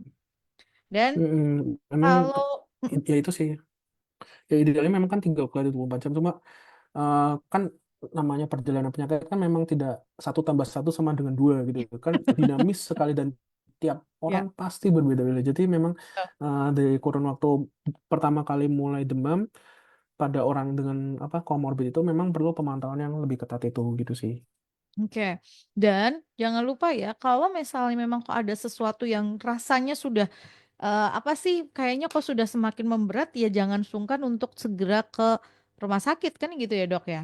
[SPEAKER 1] Dan
[SPEAKER 2] Mm-mm. Memang
[SPEAKER 1] kalau
[SPEAKER 2] ya itu sih. Ya idealnya memang kan 3 kali 24 jam, cuma eh, kan namanya perjalanan penyakit kan memang tidak satu tambah satu sama dengan dua gitu kan, dinamis sekali dan tiap orang
[SPEAKER 1] Ya.
[SPEAKER 2] pasti berbeda-beda. Jadi memang dari kurun waktu pertama kali mulai demam pada orang dengan apa komorbid itu memang perlu pemantauan yang lebih ketat itu gitu sih.
[SPEAKER 1] Oke. Dan jangan lupa ya, kalau misalnya memang kok ada sesuatu yang rasanya sudah apa sih, kayaknya kok sudah semakin memberat, ya jangan sungkan untuk segera ke rumah sakit kan gitu ya, Dok, ya?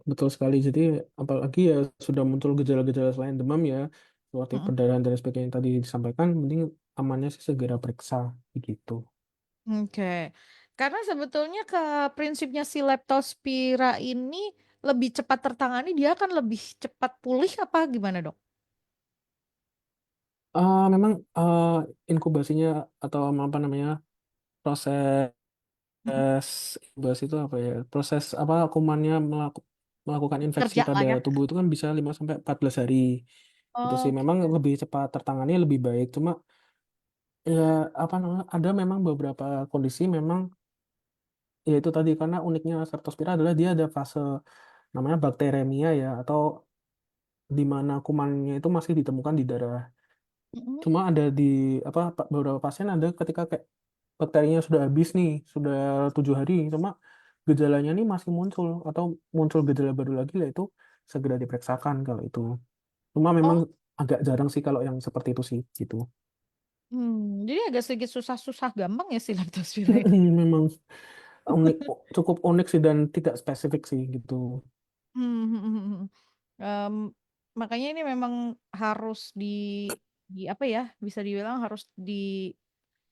[SPEAKER 2] Betul sekali. Jadi apalagi ya sudah muncul gejala-gejala selain demam ya, seperti
[SPEAKER 1] Mhm.
[SPEAKER 2] perdarahan dan sebagainya yang tadi disampaikan, mending amannya sih segera periksa begitu.
[SPEAKER 1] Oke. Karena sebetulnya prinsipnya si Leptospira ini lebih cepat tertangani, dia akan lebih cepat pulih apa gimana, Dok?
[SPEAKER 2] Memang inkubasinya atau apa namanya proses
[SPEAKER 1] Mhm.
[SPEAKER 2] inkubasi itu apa ya, proses apa kumannya melakukan infeksi
[SPEAKER 1] Kerja lah
[SPEAKER 2] pada
[SPEAKER 1] ya.
[SPEAKER 2] tubuh itu kan bisa 5 sampai 14 hari. Itu sih
[SPEAKER 1] Oke.
[SPEAKER 2] memang lebih cepat tertangani lebih baik. Cuma ya apa namanya ada memang beberapa kondisi memang ya itu tadi karena uniknya Leptospira adalah dia ada fase namanya bakteremia ya atau di mana kumannya itu masih ditemukan di darah.
[SPEAKER 1] Mhm.
[SPEAKER 2] Cuma ada di apa beberapa pasien ada ketika kayak bakterinya sudah habis nih, sudah 7 hari, cuma gejalanya nih masih muncul atau muncul gejala baru lagi, yaitu segera diperiksakan kalau itu. Cuma memang
[SPEAKER 1] Oh,
[SPEAKER 2] agak jarang sih kalau yang seperti itu sih, gitu.
[SPEAKER 1] jadi agak sedikit susah-susah gampang ya si Leptospira ini.
[SPEAKER 2] Memang unik, cukup unik sih dan tidak spesifik sih gitu.
[SPEAKER 1] Hmm, hmm, hmm, hmm. Em, Makanya ini memang harus di apa ya, bisa dibilang harus di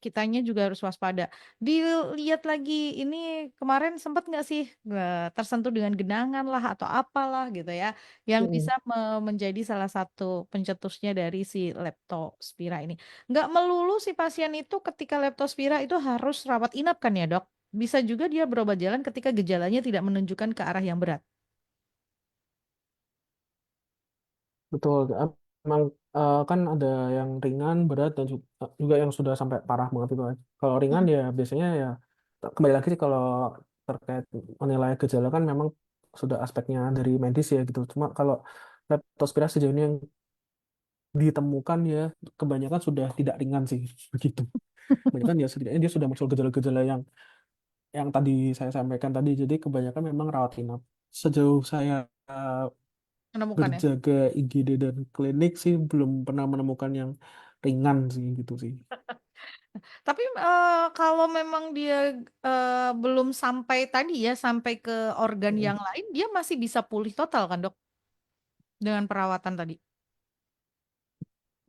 [SPEAKER 1] kitanya juga harus waspada. Dilihat lagi ini kemarin sempat nggak sih tersentuh dengan genangan lah atau apalah gitu ya, yang
[SPEAKER 2] Mm.
[SPEAKER 1] bisa menjadi salah satu pencetusnya dari si leptospira ini. Nggak melulu si pasien itu ketika leptospira itu harus rawat inap kan ya, Dok? Bisa juga dia berobat jalan ketika gejalanya tidak menunjukkan ke arah yang berat.
[SPEAKER 2] Betul, memang kan ada yang ringan, berat, dan juga yang sudah sampai parah banget itu. Kalau ringan
[SPEAKER 1] Mm-mm.
[SPEAKER 2] ya biasanya ya kembali lagi sih kalau terkait menilai gejala kan memang sudah aspeknya dari medis ya gitu. Cuma kalau leptospira sejauh ini yang ditemukan ya kebanyakan sudah tidak ringan sih begitu. Kebanyakan ya setidaknya dia sudah muncul gejala-gejala yang tadi saya sampaikan tadi. Jadi kebanyakan memang rawat inap. Sejauh saya
[SPEAKER 1] Menemukan ya.
[SPEAKER 2] berjaga IGD dan klinik sih belum pernah menemukan yang ringan sih gitu sih.
[SPEAKER 1] Tapi kalau memang dia belum sampai tadi ya, sampai ke organ
[SPEAKER 2] Mm.
[SPEAKER 1] yang lain, dia masih bisa pulih total kan, Dok, dengan perawatan tadi.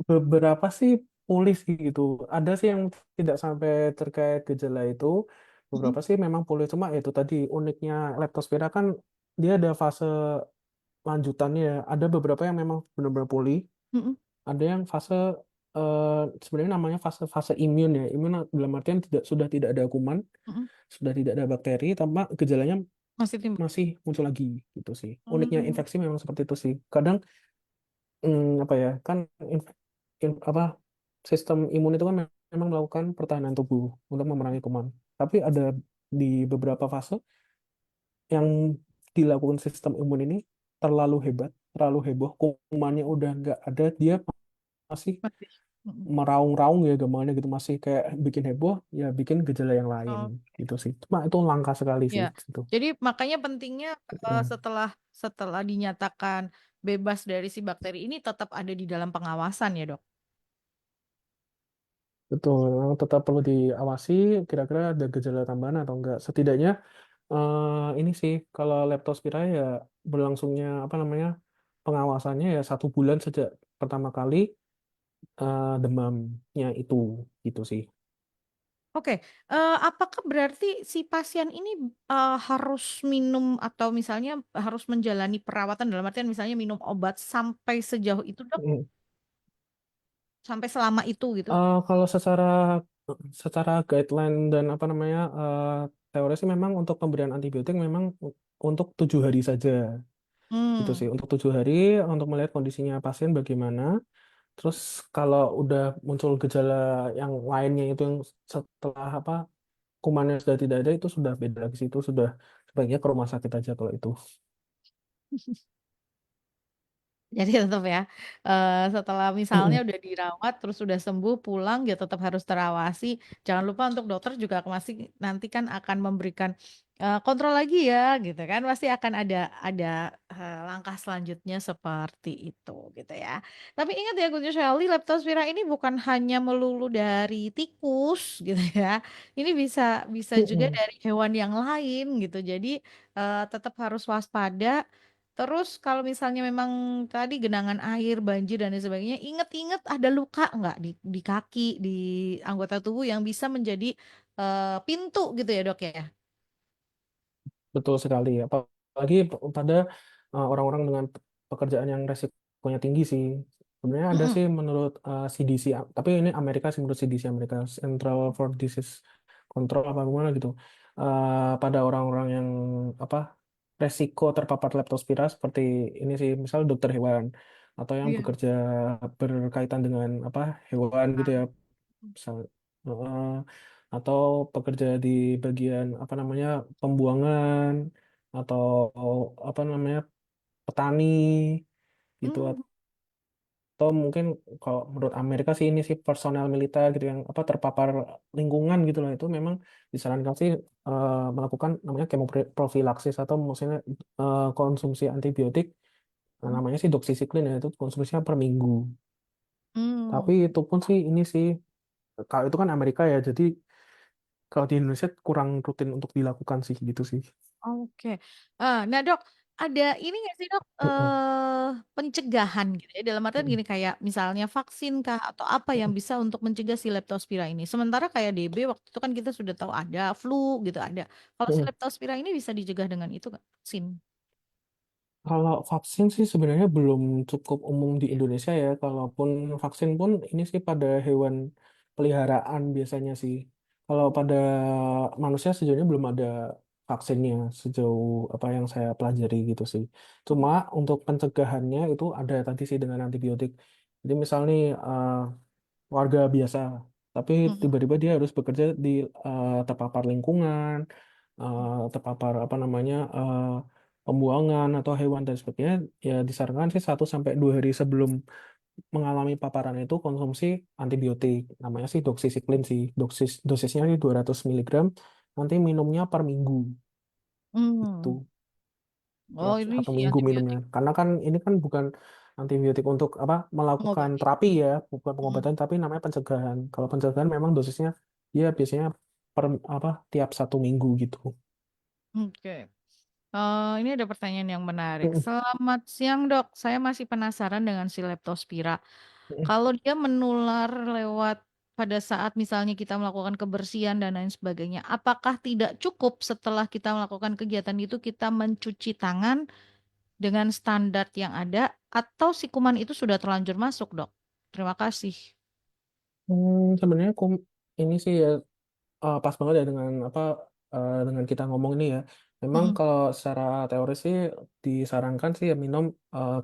[SPEAKER 2] Beberapa sih pulih sih gitu. Ada sih yang tidak sampai terkait gejala itu.
[SPEAKER 1] Mm-mm.
[SPEAKER 2] Beberapa sih memang pulih. Cuma ya itu tadi uniknya leptospira kan dia ada fase lanjutannya ya. Ada beberapa yang memang benar-benar pulih.
[SPEAKER 1] Mm-mm.
[SPEAKER 2] Ada yang fase sebenarnya namanya fase imun ya. Imun dalam artian sudah tidak ada kuman,
[SPEAKER 1] Mm-mm.
[SPEAKER 2] sudah tidak ada bakteri, tanpa gejalanya
[SPEAKER 1] Masih timbul.
[SPEAKER 2] masih muncul lagi gitu sih. Uniknya
[SPEAKER 1] Hmm.
[SPEAKER 2] infeksi memang seperti itu sih. Kadang apa ya kan apa sistem imun itu kan memang melakukan pertahanan tubuh untuk memerangi kuman. Tapi ada di beberapa fase yang dilakukan sistem imun ini terlalu hebat, terlalu heboh, kumannya udah nggak ada, dia masih
[SPEAKER 1] Masih. Mm-mm.
[SPEAKER 2] meraung-raung ya gambarnya gitu, masih kayak bikin heboh, ya bikin gejala yang lain
[SPEAKER 1] Oh,
[SPEAKER 2] gitu sih. Cuma itu langka sekali
[SPEAKER 1] ya.
[SPEAKER 2] sih gitu.
[SPEAKER 1] Jadi makanya pentingnya
[SPEAKER 2] Hmm.
[SPEAKER 1] setelah setelah dinyatakan bebas dari si bakteri ini tetap ada di dalam pengawasan ya, Dok.
[SPEAKER 2] Betul, memang tetap perlu diawasi kira-kira ada gejala tambahan atau enggak. Setidaknya ini sih kalau leptospira ya berlangsungnya apa namanya pengawasannya ya 1 bulan sejak pertama kali demamnya itu gitu sih.
[SPEAKER 1] Oke, apakah berarti si pasien ini harus minum atau misalnya harus menjalani perawatan dalam artian misalnya minum obat sampai sejauh itu, Dok?
[SPEAKER 2] Mm.
[SPEAKER 1] Sampai selama itu gitu?
[SPEAKER 2] Kalau secara secara guideline dan apa namanya teori sih memang untuk pemberian antibiotik memang untuk 7 hari saja gitu
[SPEAKER 1] Hmm,
[SPEAKER 2] sih. Untuk 7 hari untuk melihat kondisinya pasien bagaimana. Terus kalau udah muncul gejala yang lainnya itu yang setelah apa kumannya sudah tidak ada itu sudah beda lagi sih, itu sudah sebaiknya ke rumah sakit aja kalau itu.
[SPEAKER 1] Jadi tetap ya, setelah misalnya
[SPEAKER 2] Mm-mm.
[SPEAKER 1] udah dirawat terus udah sembuh pulang ya tetap harus terawasi. Jangan lupa untuk dokter juga masih nanti kan akan memberikan kontrol lagi ya gitu kan. Pasti akan ada langkah selanjutnya seperti itu gitu ya. Tapi ingat ya Guntur Shelley, leptospira ini bukan hanya melulu dari tikus gitu ya. Ini bisa bisa juga
[SPEAKER 2] Mm-mm.
[SPEAKER 1] dari hewan yang lain gitu. Jadi tetap harus waspada. Terus kalau misalnya memang tadi genangan air, banjir dan lain sebagainya, inget-inget ada luka nggak di kaki, di anggota tubuh yang bisa menjadi pintu gitu ya dok ya?
[SPEAKER 2] Betul sekali ya. Apalagi pada orang-orang dengan pekerjaan yang resikonya tinggi sih. Sebenarnya ada
[SPEAKER 1] Mm-mm.
[SPEAKER 2] sih menurut CDC, tapi ini Amerika sih, menurut CDC Amerika, Central for Disease Control apa gimana gitu. Pada orang-orang yang apa resiko terpapar leptospira seperti ini sih, misal dokter hewan atau yang
[SPEAKER 1] Iya.
[SPEAKER 2] bekerja berkaitan dengan apa hewan gitu ya, misal atau pekerja di bagian apa namanya pembuangan atau apa namanya petani gitu,
[SPEAKER 1] Hmm.
[SPEAKER 2] atau mungkin kalau menurut Amerika sih ini sih personel militer gitu yang apa terpapar lingkungan gitu loh, itu memang disarankan sih melakukan namanya kemoprofilaksis atau maksudnya konsumsi antibiotik. Nah, namanya sih doxycycline ya, itu konsumsinya per minggu.
[SPEAKER 1] Hmm.
[SPEAKER 2] Tapi itu pun sih ini sih kalau itu kan Amerika ya, jadi kalau di Indonesia kurang rutin untuk dilakukan sih gitu sih.
[SPEAKER 1] Oke. Nah dok, ada ini nggak sih dok,
[SPEAKER 2] Mm-mm.
[SPEAKER 1] pencegahan gitu ya? Dalam artian
[SPEAKER 2] Mm-mm.
[SPEAKER 1] gini kayak misalnya vaksin kah atau apa yang bisa untuk mencegah si leptospira ini? Sementara kayak DB waktu itu kan kita sudah tahu ada flu gitu ada. Kalau si
[SPEAKER 2] Mm-mm.
[SPEAKER 1] leptospira ini bisa dicegah dengan itu nggak? Vaksin.
[SPEAKER 2] Kalau vaksin sih sebenarnya belum cukup umum di Indonesia ya. Kalaupun vaksin pun ini sih pada hewan peliharaan biasanya sih. Kalau pada manusia sejauh ini belum ada vaksinnya sejauh apa yang saya pelajari gitu sih. Cuma untuk pencegahannya itu ada tadi sih dengan antibiotik. Jadi misalnya warga biasa, tapi
[SPEAKER 1] Mm-mm.
[SPEAKER 2] tiba-tiba dia harus bekerja di terpapar lingkungan, terpapar apa namanya pembuangan atau hewan dan sebagainya, ya disarankan sih 1 sampai 2 hari sebelum mengalami paparan itu konsumsi antibiotik. Namanya sih doxycycline sih, dosisnya sih 200 miligram, nanti minumnya per minggu itu.
[SPEAKER 1] Hmm.
[SPEAKER 2] Ya,
[SPEAKER 1] Oh ini
[SPEAKER 2] satu
[SPEAKER 1] si
[SPEAKER 2] minggu minumnya.
[SPEAKER 1] antibiotik
[SPEAKER 2] Karena kan ini kan bukan antibiotik untuk apa melakukan
[SPEAKER 1] pengobatan.
[SPEAKER 2] terapi ya, bukan
[SPEAKER 1] Mm.
[SPEAKER 2] pengobatan, tapi namanya pencegahan. Kalau pencegahan memang dosisnya dia biasanya per apa tiap 1 minggu gitu.
[SPEAKER 1] Oke. Ini ada pertanyaan yang menarik.
[SPEAKER 2] Mm-mm.
[SPEAKER 1] Selamat siang dok, saya masih penasaran dengan si leptospira.
[SPEAKER 2] Mm-mm.
[SPEAKER 1] Kalau dia menular lewat pada saat misalnya kita melakukan kebersihan dan lain sebagainya, apakah tidak cukup setelah kita melakukan kegiatan itu kita mencuci tangan dengan standar yang ada atau si kuman itu sudah terlanjur masuk, Dok? Terima kasih.
[SPEAKER 2] Sebenarnya ini sih ya pas banget ya dengan apa dengan kita ngomong ini ya. Memang
[SPEAKER 1] Mm-mm.
[SPEAKER 2] kalau secara teori sih disarankan sih ya minum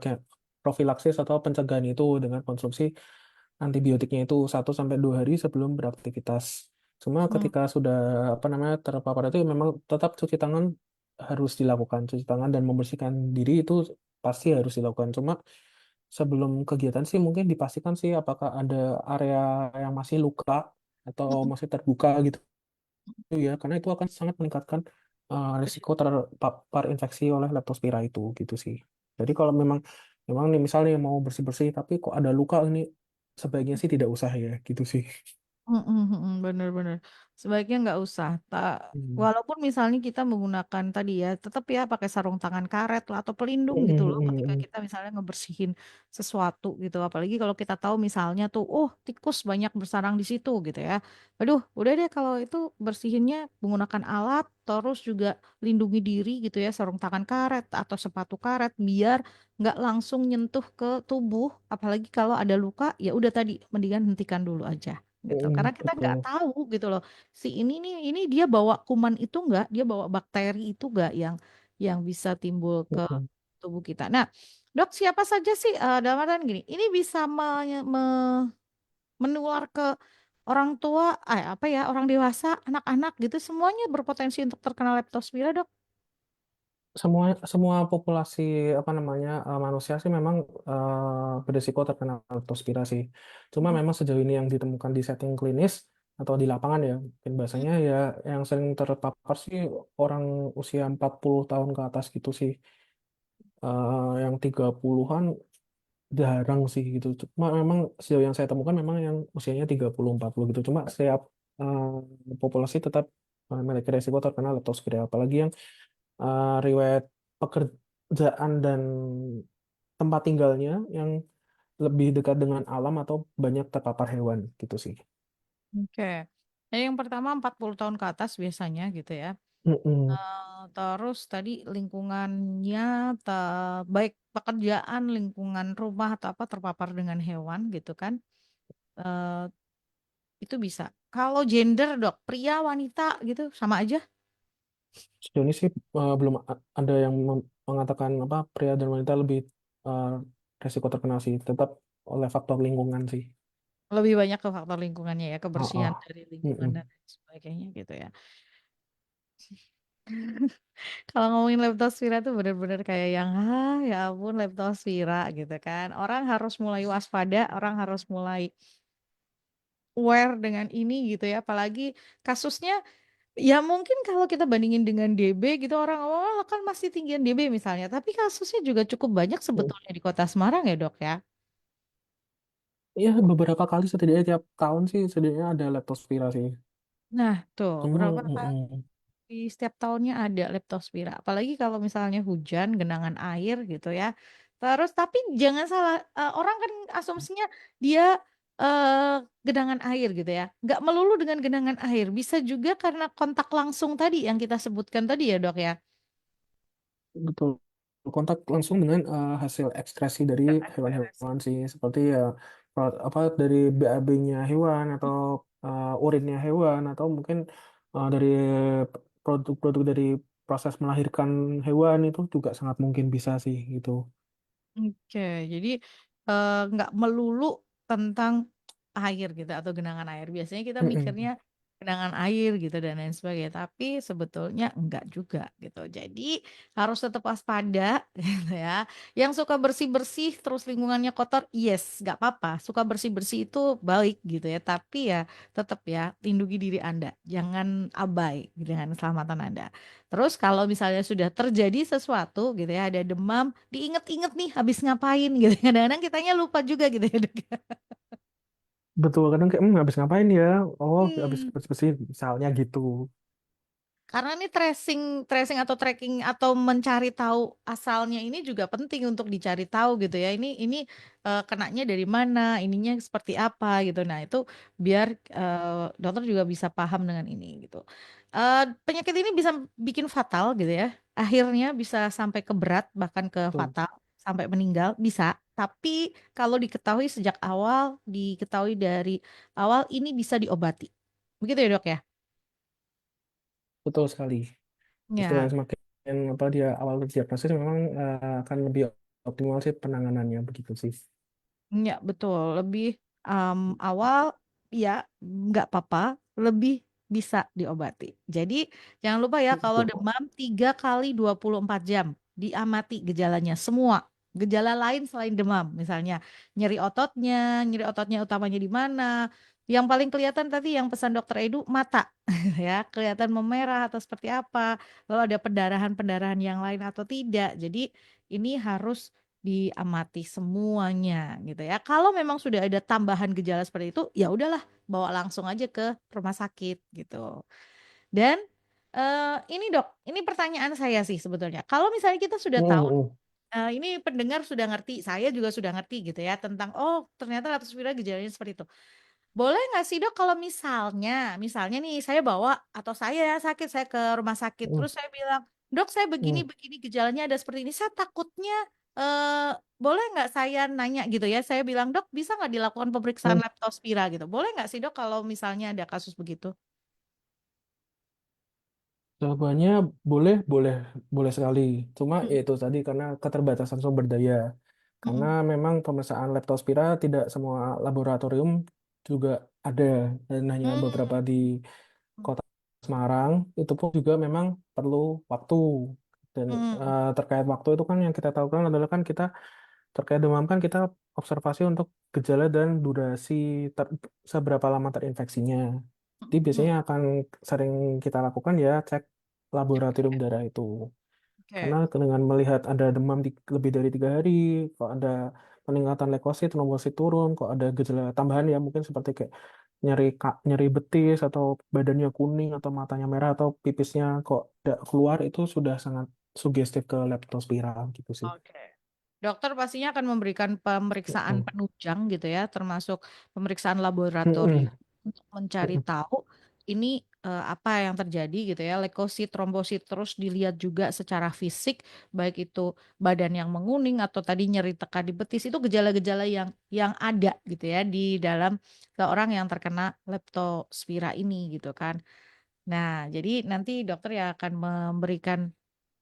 [SPEAKER 2] kayak profilaksis atau pencegahan itu dengan konsumsi antibiotiknya itu 1 sampai 2 hari sebelum beraktivitas. Cuma
[SPEAKER 1] Mm.
[SPEAKER 2] ketika sudah apa namanya terpapar itu memang tetap cuci tangan harus dilakukan. Cuci tangan dan membersihkan diri itu pasti harus dilakukan. Cuma sebelum kegiatan sih mungkin dipastikan sih apakah ada area yang masih luka atau
[SPEAKER 1] Mm-mm.
[SPEAKER 2] masih terbuka gitu ya, karena itu akan sangat meningkatkan risiko terpapar infeksi oleh leptospira itu gitu sih. Jadi kalau memang memang nih misalnya mau bersih-bersih tapi kok ada luka ini sebaiknya sih tidak usah ya gitu sih.
[SPEAKER 1] Bener-bener. Sebaiknya nggak usah.
[SPEAKER 2] Hmm.
[SPEAKER 1] Walaupun misalnya kita menggunakan tadi ya, tetap ya pakai sarung tangan karet lah atau pelindung
[SPEAKER 2] Hmm,
[SPEAKER 1] gitu
[SPEAKER 2] hmm,
[SPEAKER 1] loh ketika
[SPEAKER 2] hmm,
[SPEAKER 1] kita misalnya ngebersihin sesuatu gitu. Apalagi kalau kita tahu misalnya tuh, oh tikus banyak bersarang di situ gitu ya. Aduh, udah deh kalau itu bersihinnya menggunakan alat, terus juga lindungi diri gitu ya, sarung tangan karet atau sepatu karet biar nggak langsung nyentuh ke tubuh. Apalagi kalau ada luka, ya udah tadi mendingan hentikan dulu aja gitu karena kita nggak
[SPEAKER 2] betul.
[SPEAKER 1] tahu gitu loh si ini nih ini dia bawa kuman itu nggak dia bawa bakteri itu nggak yang bisa timbul ke
[SPEAKER 2] Hmm,
[SPEAKER 1] tubuh kita. Nah dok siapa saja sih dalam artian gini ini bisa menular ke orang tua, apa ya, orang dewasa, anak-anak gitu semuanya berpotensi untuk terkena leptospira, Dok?
[SPEAKER 2] Semua semua populasi apa namanya manusia sih memang berisiko terkena leptospira sih. Cuma
[SPEAKER 1] Hmm.
[SPEAKER 2] memang sejauh ini yang ditemukan di setting klinis atau di lapangan ya, mungkin
[SPEAKER 1] Hmm.
[SPEAKER 2] bahasanya ya yang sering terpapar sih orang usia 40 tahun ke atas gitu sih. Yang 30-an jarang sih gitu. Cuma memang sejauh yang saya temukan memang yang usianya 30-40 gitu. Cuma setiap populasi tetap memiliki resiko terkena leptospira. Apalagi yang riwayat pekerjaan dan tempat tinggalnya yang lebih dekat dengan alam atau banyak terpapar hewan gitu sih.
[SPEAKER 1] Oke. Jadi yang pertama 40 tahun ke atas biasanya gitu ya.
[SPEAKER 2] Mm-mm.
[SPEAKER 1] Terus tadi lingkungannya baik pekerjaan, lingkungan rumah atau apa terpapar dengan hewan gitu kan. Eh, itu bisa. Kalau gender, Dok, pria, wanita gitu sama aja.
[SPEAKER 2] Sejauh ini sih belum ada yang mengatakan apa pria dan wanita lebih eh, resiko terkena sih. Tetap oleh faktor lingkungan sih.
[SPEAKER 1] Lebih banyak ke faktor lingkungannya ya,
[SPEAKER 2] Oh,
[SPEAKER 1] kebersihan
[SPEAKER 2] oh.
[SPEAKER 1] dari lingkungan dan
[SPEAKER 2] Mm-mm.
[SPEAKER 1] lain sebagainya gitu ya. Kalau ngomongin leptospira tuh bener-bener kayak yang, ya ampun leptospira gitu kan. Orang harus mulai waspada, orang harus mulai aware dengan ini gitu ya. Apalagi kasusnya, ya mungkin kalau kita bandingin dengan DB gitu, orang oh kan masih tinggian DB misalnya. Tapi kasusnya juga cukup banyak
[SPEAKER 2] Mm.
[SPEAKER 1] sebetulnya di Kota Semarang ya, Dok ya.
[SPEAKER 2] Iya, beberapa kali setidaknya tiap tahun sih setidaknya ada leptospira sih.
[SPEAKER 1] Nah, tuh
[SPEAKER 2] Cuma,
[SPEAKER 1] berapa
[SPEAKER 2] mm-mm.
[SPEAKER 1] di setiap tahunnya ada leptospira. Apalagi kalau misalnya hujan, genangan air gitu ya. Terus tapi jangan salah, orang kan asumsinya dia genangan air gitu ya. Nggak melulu dengan genangan air, bisa juga karena kontak langsung tadi yang kita sebutkan tadi ya, Dok ya.
[SPEAKER 2] Betul. Kontak langsung dengan hasil ekskresi dari hewan-hewan sih, seperti ya apa dari BAB-nya hewan atau urinnya hewan atau mungkin dari produk-produk dari proses melahirkan hewan itu juga sangat mungkin bisa sih gitu.
[SPEAKER 1] Oke, jadi nggak melulu tentang air gitu atau genangan air. Biasanya kita mikirnya
[SPEAKER 2] Mm-mm.
[SPEAKER 1] genangan air gitu dan lain sebagainya, tapi sebetulnya enggak juga gitu. Jadi harus tetap waspada gitu ya. Yang suka bersih-bersih terus lingkungannya kotor, yes, nggak apa-apa. Suka bersih-bersih itu baik gitu ya, tapi ya tetap ya lindungi diri Anda. Jangan abai dengan keselamatan Anda. Terus kalau misalnya sudah terjadi sesuatu gitu ya, ada demam, diinget-inget nih habis ngapain gitu. Kadang-kadang kitanya lupa juga gitu ya, Dok.
[SPEAKER 2] Betul, kadang kayak habis ngapain ya? Oh, habis
[SPEAKER 1] Hmm.
[SPEAKER 2] bersih-bersih misalnya gitu.
[SPEAKER 1] Karena ini tracing, tracing atau tracking atau mencari tahu asalnya ini juga penting untuk dicari tahu gitu ya. Ini kenanya dari mana, ininya seperti apa gitu. Nah, itu biar dokter juga bisa paham dengan ini gitu. Penyakit ini bisa bikin fatal gitu ya. Akhirnya bisa sampai ke berat bahkan ke
[SPEAKER 2] Betul,
[SPEAKER 1] fatal sampai meninggal bisa. Tapi kalau diketahui sejak awal, diketahui dari awal ini bisa diobati. Begitu ya, Dok ya?
[SPEAKER 2] betul sekali. Justru
[SPEAKER 1] Ya.
[SPEAKER 2] yang semakin apa dia awal diagnosis memang akan lebih optimal sih penanganannya begitu sih.
[SPEAKER 1] Ya, betul. Lebih awal, ya nggak apa-apa, lebih bisa diobati. Jadi, jangan lupa ya, kalau
[SPEAKER 2] Betul.
[SPEAKER 1] demam 3 kali 24 jam, diamati gejalanya semua. Gejala lain selain demam, misalnya nyeri ototnya utamanya di mana. Yang paling kelihatan tadi yang pesan dokter Edu, mata, ya, kelihatan memerah atau seperti apa. Lalu ada pendarahan-pendarahan yang lain atau tidak. Jadi, ini harus diamati semuanya gitu ya. Kalau memang sudah ada tambahan gejala seperti itu, ya udahlah, bawa langsung aja ke rumah sakit gitu. Dan ini dok, ini pertanyaan saya sih sebetulnya. Kalau misalnya kita sudah tahu,
[SPEAKER 2] Mm-mm.
[SPEAKER 1] ini pendengar sudah ngerti, saya juga sudah ngerti gitu ya tentang oh ternyata leptospira gejalanya seperti itu. Boleh nggak sih dok kalau misalnya nih saya bawa atau saya ya sakit, saya ke rumah sakit,
[SPEAKER 2] Mm-mm.
[SPEAKER 1] terus saya bilang, dok saya
[SPEAKER 2] Mm.
[SPEAKER 1] begini gejalanya ada seperti ini, saya takutnya boleh nggak saya nanya gitu ya, saya bilang dok bisa nggak dilakukan pemeriksaan
[SPEAKER 2] Mm.
[SPEAKER 1] leptospira gitu, boleh nggak sih dok kalau misalnya ada kasus begitu?
[SPEAKER 2] Jawabannya boleh, boleh, boleh sekali. Cuma ya
[SPEAKER 1] Mm,
[SPEAKER 2] itu tadi karena keterbatasan sumber daya. Karena
[SPEAKER 1] mm,
[SPEAKER 2] memang pemeriksaan leptospira tidak semua laboratorium juga ada, dan hanya beberapa
[SPEAKER 1] Hmm.
[SPEAKER 2] di Kota Semarang. Itu pun juga memang perlu waktu. Dan
[SPEAKER 1] Hmm.
[SPEAKER 2] terkait waktu itu kan yang kita tahu kan adalah kan kita terkait demam kan kita observasi untuk gejala dan durasi seberapa lama terinfeksinya. Jadi biasanya
[SPEAKER 1] Hmm.
[SPEAKER 2] akan sering kita lakukan ya cek laboratorium
[SPEAKER 1] Oke.
[SPEAKER 2] darah itu. Karena
[SPEAKER 1] Oke.
[SPEAKER 2] dengan melihat ada demam lebih dari 3 hari, kok ada peningkatan leukosit, trombosit turun, kok ada gejala tambahan ya mungkin seperti kayak nyeri betis atau badannya kuning atau matanya merah atau pipisnya kok tidak keluar itu sudah sangat sugestif ke leptospira gitu sih.
[SPEAKER 1] Oke. Dokter pastinya akan memberikan pemeriksaan
[SPEAKER 2] Mm-mm.
[SPEAKER 1] penunjang gitu ya, termasuk pemeriksaan laboratorium
[SPEAKER 2] Mm-mm.
[SPEAKER 1] untuk mencari
[SPEAKER 2] Mm-mm.
[SPEAKER 1] tahu ini apa yang terjadi gitu ya, leukosit, trombosit, terus dilihat juga secara fisik, baik itu badan yang menguning atau tadi nyeri tekan di betis, itu gejala-gejala yang ada gitu ya di dalam seorang yang terkena leptospira ini gitu kan. Nah, jadi nanti dokter ya akan memberikan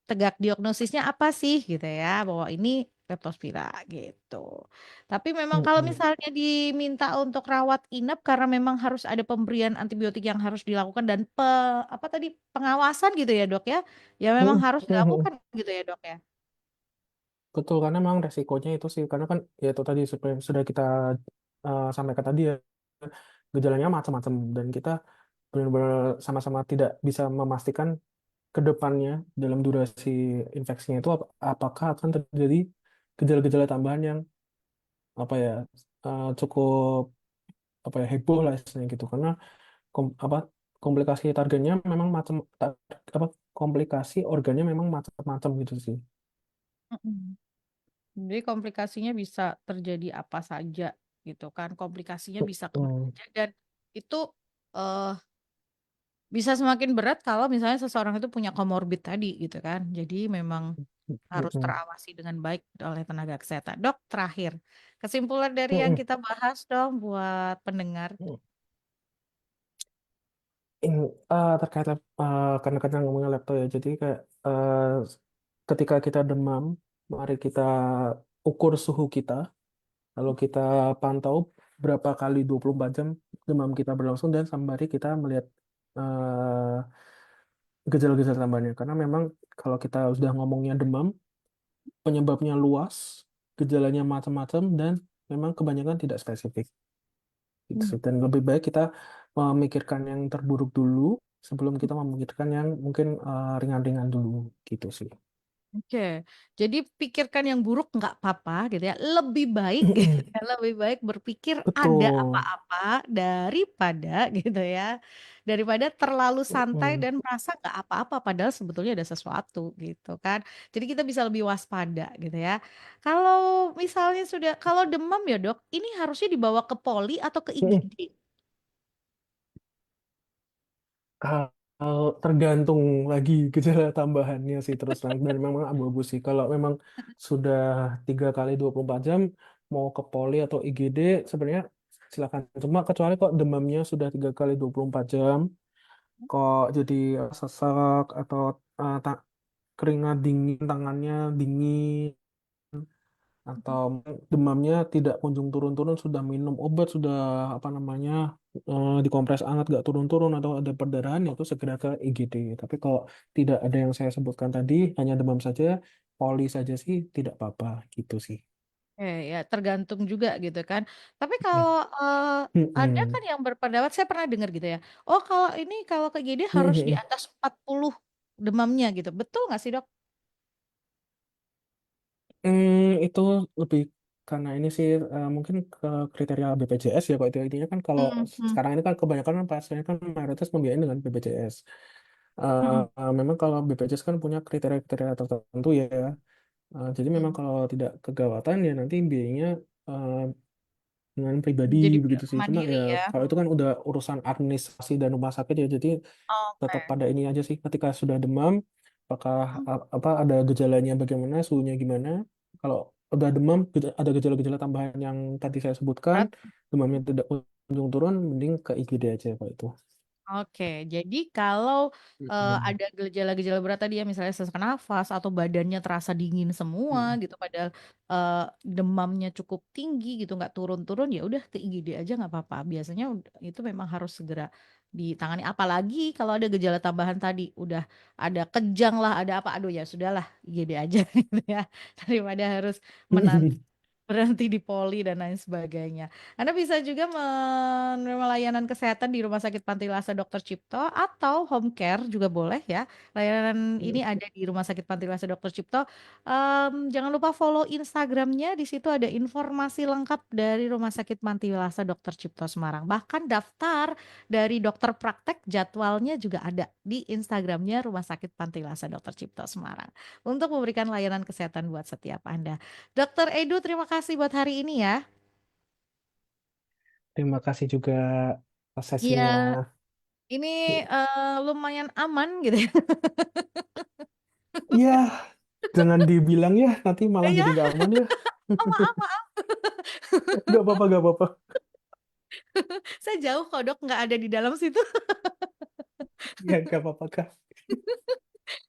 [SPEAKER 1] tegak diagnosisnya apa sih gitu ya, bahwa ini leptospira gitu. Tapi memang kalau
[SPEAKER 2] Mm-mm.
[SPEAKER 1] misalnya diminta untuk rawat inap karena memang harus ada pemberian antibiotik yang harus dilakukan dan apa tadi pengawasan gitu ya dok ya, ya memang
[SPEAKER 2] Mm-mm.
[SPEAKER 1] harus
[SPEAKER 2] Mm-mm.
[SPEAKER 1] dilakukan gitu ya dok ya.
[SPEAKER 2] Betul, karena memang resikonya itu sih, karena kan ya itu tadi seperti yang sudah kita sampaikan tadi ya, gejalanya macam-macam dan kita benar-benar sama-sama tidak bisa memastikan ke depannya dalam durasi infeksinya itu apakah akan terjadi gejala-gejala tambahan yang apa ya cukup apa ya heboh lah istilahnya gitu karena apa komplikasi targetnya memang macam apa komplikasi organnya memang macam-macam gitu sih.
[SPEAKER 1] Mm-mm. Jadi komplikasinya bisa terjadi apa saja gitu kan, komplikasinya bisa kemana
[SPEAKER 2] Mm,
[SPEAKER 1] aja dan itu eh, bisa semakin berat kalau misalnya seseorang itu punya komorbid tadi gitu kan. Jadi memang
[SPEAKER 2] mm,
[SPEAKER 1] harus
[SPEAKER 2] mm,
[SPEAKER 1] terawasi dengan baik oleh tenaga kesehatan. Dok, terakhir, kesimpulan dari yang
[SPEAKER 2] mm,
[SPEAKER 1] kita bahas dong buat pendengar.
[SPEAKER 2] mm. Terkait karena kita ngomongin laptop ya, jadi kayak ketika kita demam, mari kita ukur suhu kita, lalu kita pantau berapa kali 24 jam demam kita berlangsung dan sembari kita melihat eh, gejala-gejala tambahannya. Karena memang kalau kita sudah ngomongnya demam, penyebabnya luas, gejalanya macam-macam dan memang kebanyakan tidak spesifik. Gitu
[SPEAKER 1] Hmm.
[SPEAKER 2] sih. Dan lebih baik kita memikirkan yang terburuk dulu sebelum kita memikirkan yang mungkin ringan-ringan dulu gitu sih.
[SPEAKER 1] Oke, jadi pikirkan yang buruk nggak apa-apa gitu ya. Lebih baik gitu
[SPEAKER 2] Mm-mm.
[SPEAKER 1] ya, lebih baik berpikir ada
[SPEAKER 2] Betul.
[SPEAKER 1] apa-apa daripada gitu ya, daripada terlalu santai
[SPEAKER 2] Mm-mm.
[SPEAKER 1] dan merasa nggak apa-apa padahal sebetulnya ada sesuatu gitu kan. Jadi kita bisa lebih waspada gitu ya. Kalau misalnya sudah, kalau demam ya dok, ini harusnya dibawa ke poli atau ke
[SPEAKER 2] Mm-mm.
[SPEAKER 1] IGD?
[SPEAKER 2] Kalau tergantung lagi gejala tambahannya sih terus terang dan memang abu-abu sih. Kalau memang sudah 3 kali 24 jam mau ke poli atau IGD sebenarnya silakan. Cuma kecuali kok demamnya sudah 3 kali 24 jam kok jadi sesak atau keringat dingin tangannya dingin atau demamnya tidak kunjung turun-turun sudah minum obat sudah apa namanya dikompres hangat gak turun-turun atau ada perdarahan itu segera ke IGD. Tapi kalau tidak ada yang saya sebutkan tadi hanya demam saja poli saja sih tidak apa-apa gitu sih.
[SPEAKER 1] Ya tergantung juga gitu kan. Tapi kalau ada
[SPEAKER 2] Mm-mm.
[SPEAKER 1] kan yang berpendapat, saya pernah dengar gitu ya. Oh kalau ini kalau ke IGD harus di
[SPEAKER 2] Mm-mm.
[SPEAKER 1] atas 40 demamnya gitu. Betul nggak sih dok?
[SPEAKER 2] Itu lebih karena ini sih mungkin ke kriteria BPJS ya kalau itu intinya kan kalau
[SPEAKER 1] Hmm, hmm,
[SPEAKER 2] sekarang ini kan kebanyakan kan pasiennya kan mayoritas membiayai dengan BPJS.
[SPEAKER 1] hmm,
[SPEAKER 2] Memang kalau BPJS kan punya kriteria-kriteria tertentu ya. Jadi memang
[SPEAKER 1] hmm.
[SPEAKER 2] kalau tidak kegawatan ya nanti biayanya eh, dengan pribadi
[SPEAKER 1] Jadi
[SPEAKER 2] begitu sih. Cuma
[SPEAKER 1] mandiri
[SPEAKER 2] ya
[SPEAKER 1] ya.
[SPEAKER 2] kalau itu kan udah urusan administrasi dan rumah sakit ya. Jadi tetap
[SPEAKER 1] Oke.
[SPEAKER 2] pada ini aja sih. Ketika sudah demam, apakah
[SPEAKER 1] Hmm.
[SPEAKER 2] apa ada gejalanya bagaimana, suhunya gimana? Kalau udah demam, ada gejala-gejala tambahan yang tadi saya sebutkan,
[SPEAKER 1] Berat.
[SPEAKER 2] demamnya tidak kunjung turun, mending ke IGD aja kalau itu.
[SPEAKER 1] Oke, jadi kalau,
[SPEAKER 2] Mhm.
[SPEAKER 1] ada gejala-gejala berat tadi ya, misalnya sesak nafas atau badannya terasa dingin semua
[SPEAKER 2] Mhm.
[SPEAKER 1] gitu, padahal, demamnya cukup tinggi gitu, nggak turun-turun, ya udah ke IGD aja nggak apa-apa. Biasanya itu memang harus segera ditangani, apalagi kalau ada gejala tambahan tadi, udah ada kejang lah, ada apa, aduh ya sudahlah IGD aja gitu ya, daripada harus menanti berhenti di poli dan lain sebagainya. Anda bisa juga menerima layanan kesehatan di Rumah Sakit Panti Lasa Dr. Cipto atau home care juga boleh ya. Layanan ini ada di Rumah Sakit Panti Lasa Dr. Cipto. Jangan lupa follow Instagramnya, di situ ada informasi lengkap dari Rumah Sakit Panti Lasa Dr. Cipto Semarang. Bahkan daftar dari dokter praktek jadwalnya juga ada di Instagramnya Rumah Sakit Panti Lasa Dr. Cipto Semarang untuk memberikan layanan kesehatan buat setiap Anda. Dokter Edu, terima kasih buat hari ini ya.
[SPEAKER 2] Terima kasih juga atas
[SPEAKER 1] Iya,
[SPEAKER 2] sesinya.
[SPEAKER 1] ini lumayan aman gitu ya.
[SPEAKER 2] Iya, jangan dibilang ya, nanti malah
[SPEAKER 1] Ya,
[SPEAKER 2] jadi nggak aman ya.
[SPEAKER 1] oh maaf, maaf.
[SPEAKER 2] Nggak apa-apa, nggak apa-apa.
[SPEAKER 1] Saya jauh kok dok, nggak ada di dalam situ.
[SPEAKER 2] Ya, nggak apa-apa, Kak.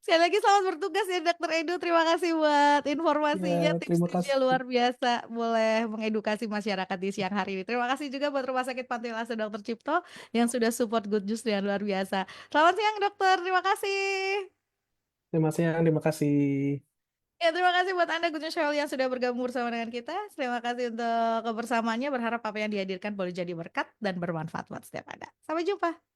[SPEAKER 1] Sekali lagi selamat bertugas ya Dokter Edu. Terima kasih buat
[SPEAKER 2] Ya,
[SPEAKER 1] informasinya,
[SPEAKER 2] terima
[SPEAKER 1] tips-tipsnya
[SPEAKER 2] kasih.
[SPEAKER 1] luar biasa. Boleh mengedukasi masyarakat di siang hari ini. Terima kasih juga buat Rumah Sakit Panti Asuhan Dokter Cipto yang sudah support Good News dengan luar biasa. Selamat siang dokter, terima kasih.
[SPEAKER 2] Terima kasih.
[SPEAKER 1] Ya, terima kasih buat Anda Good News Family yang sudah bergabung bersama dengan kita. Terima kasih untuk kebersamaannya. Berharap apa yang dihadirkan boleh jadi berkat dan bermanfaat buat setiap Anda. Sampai jumpa.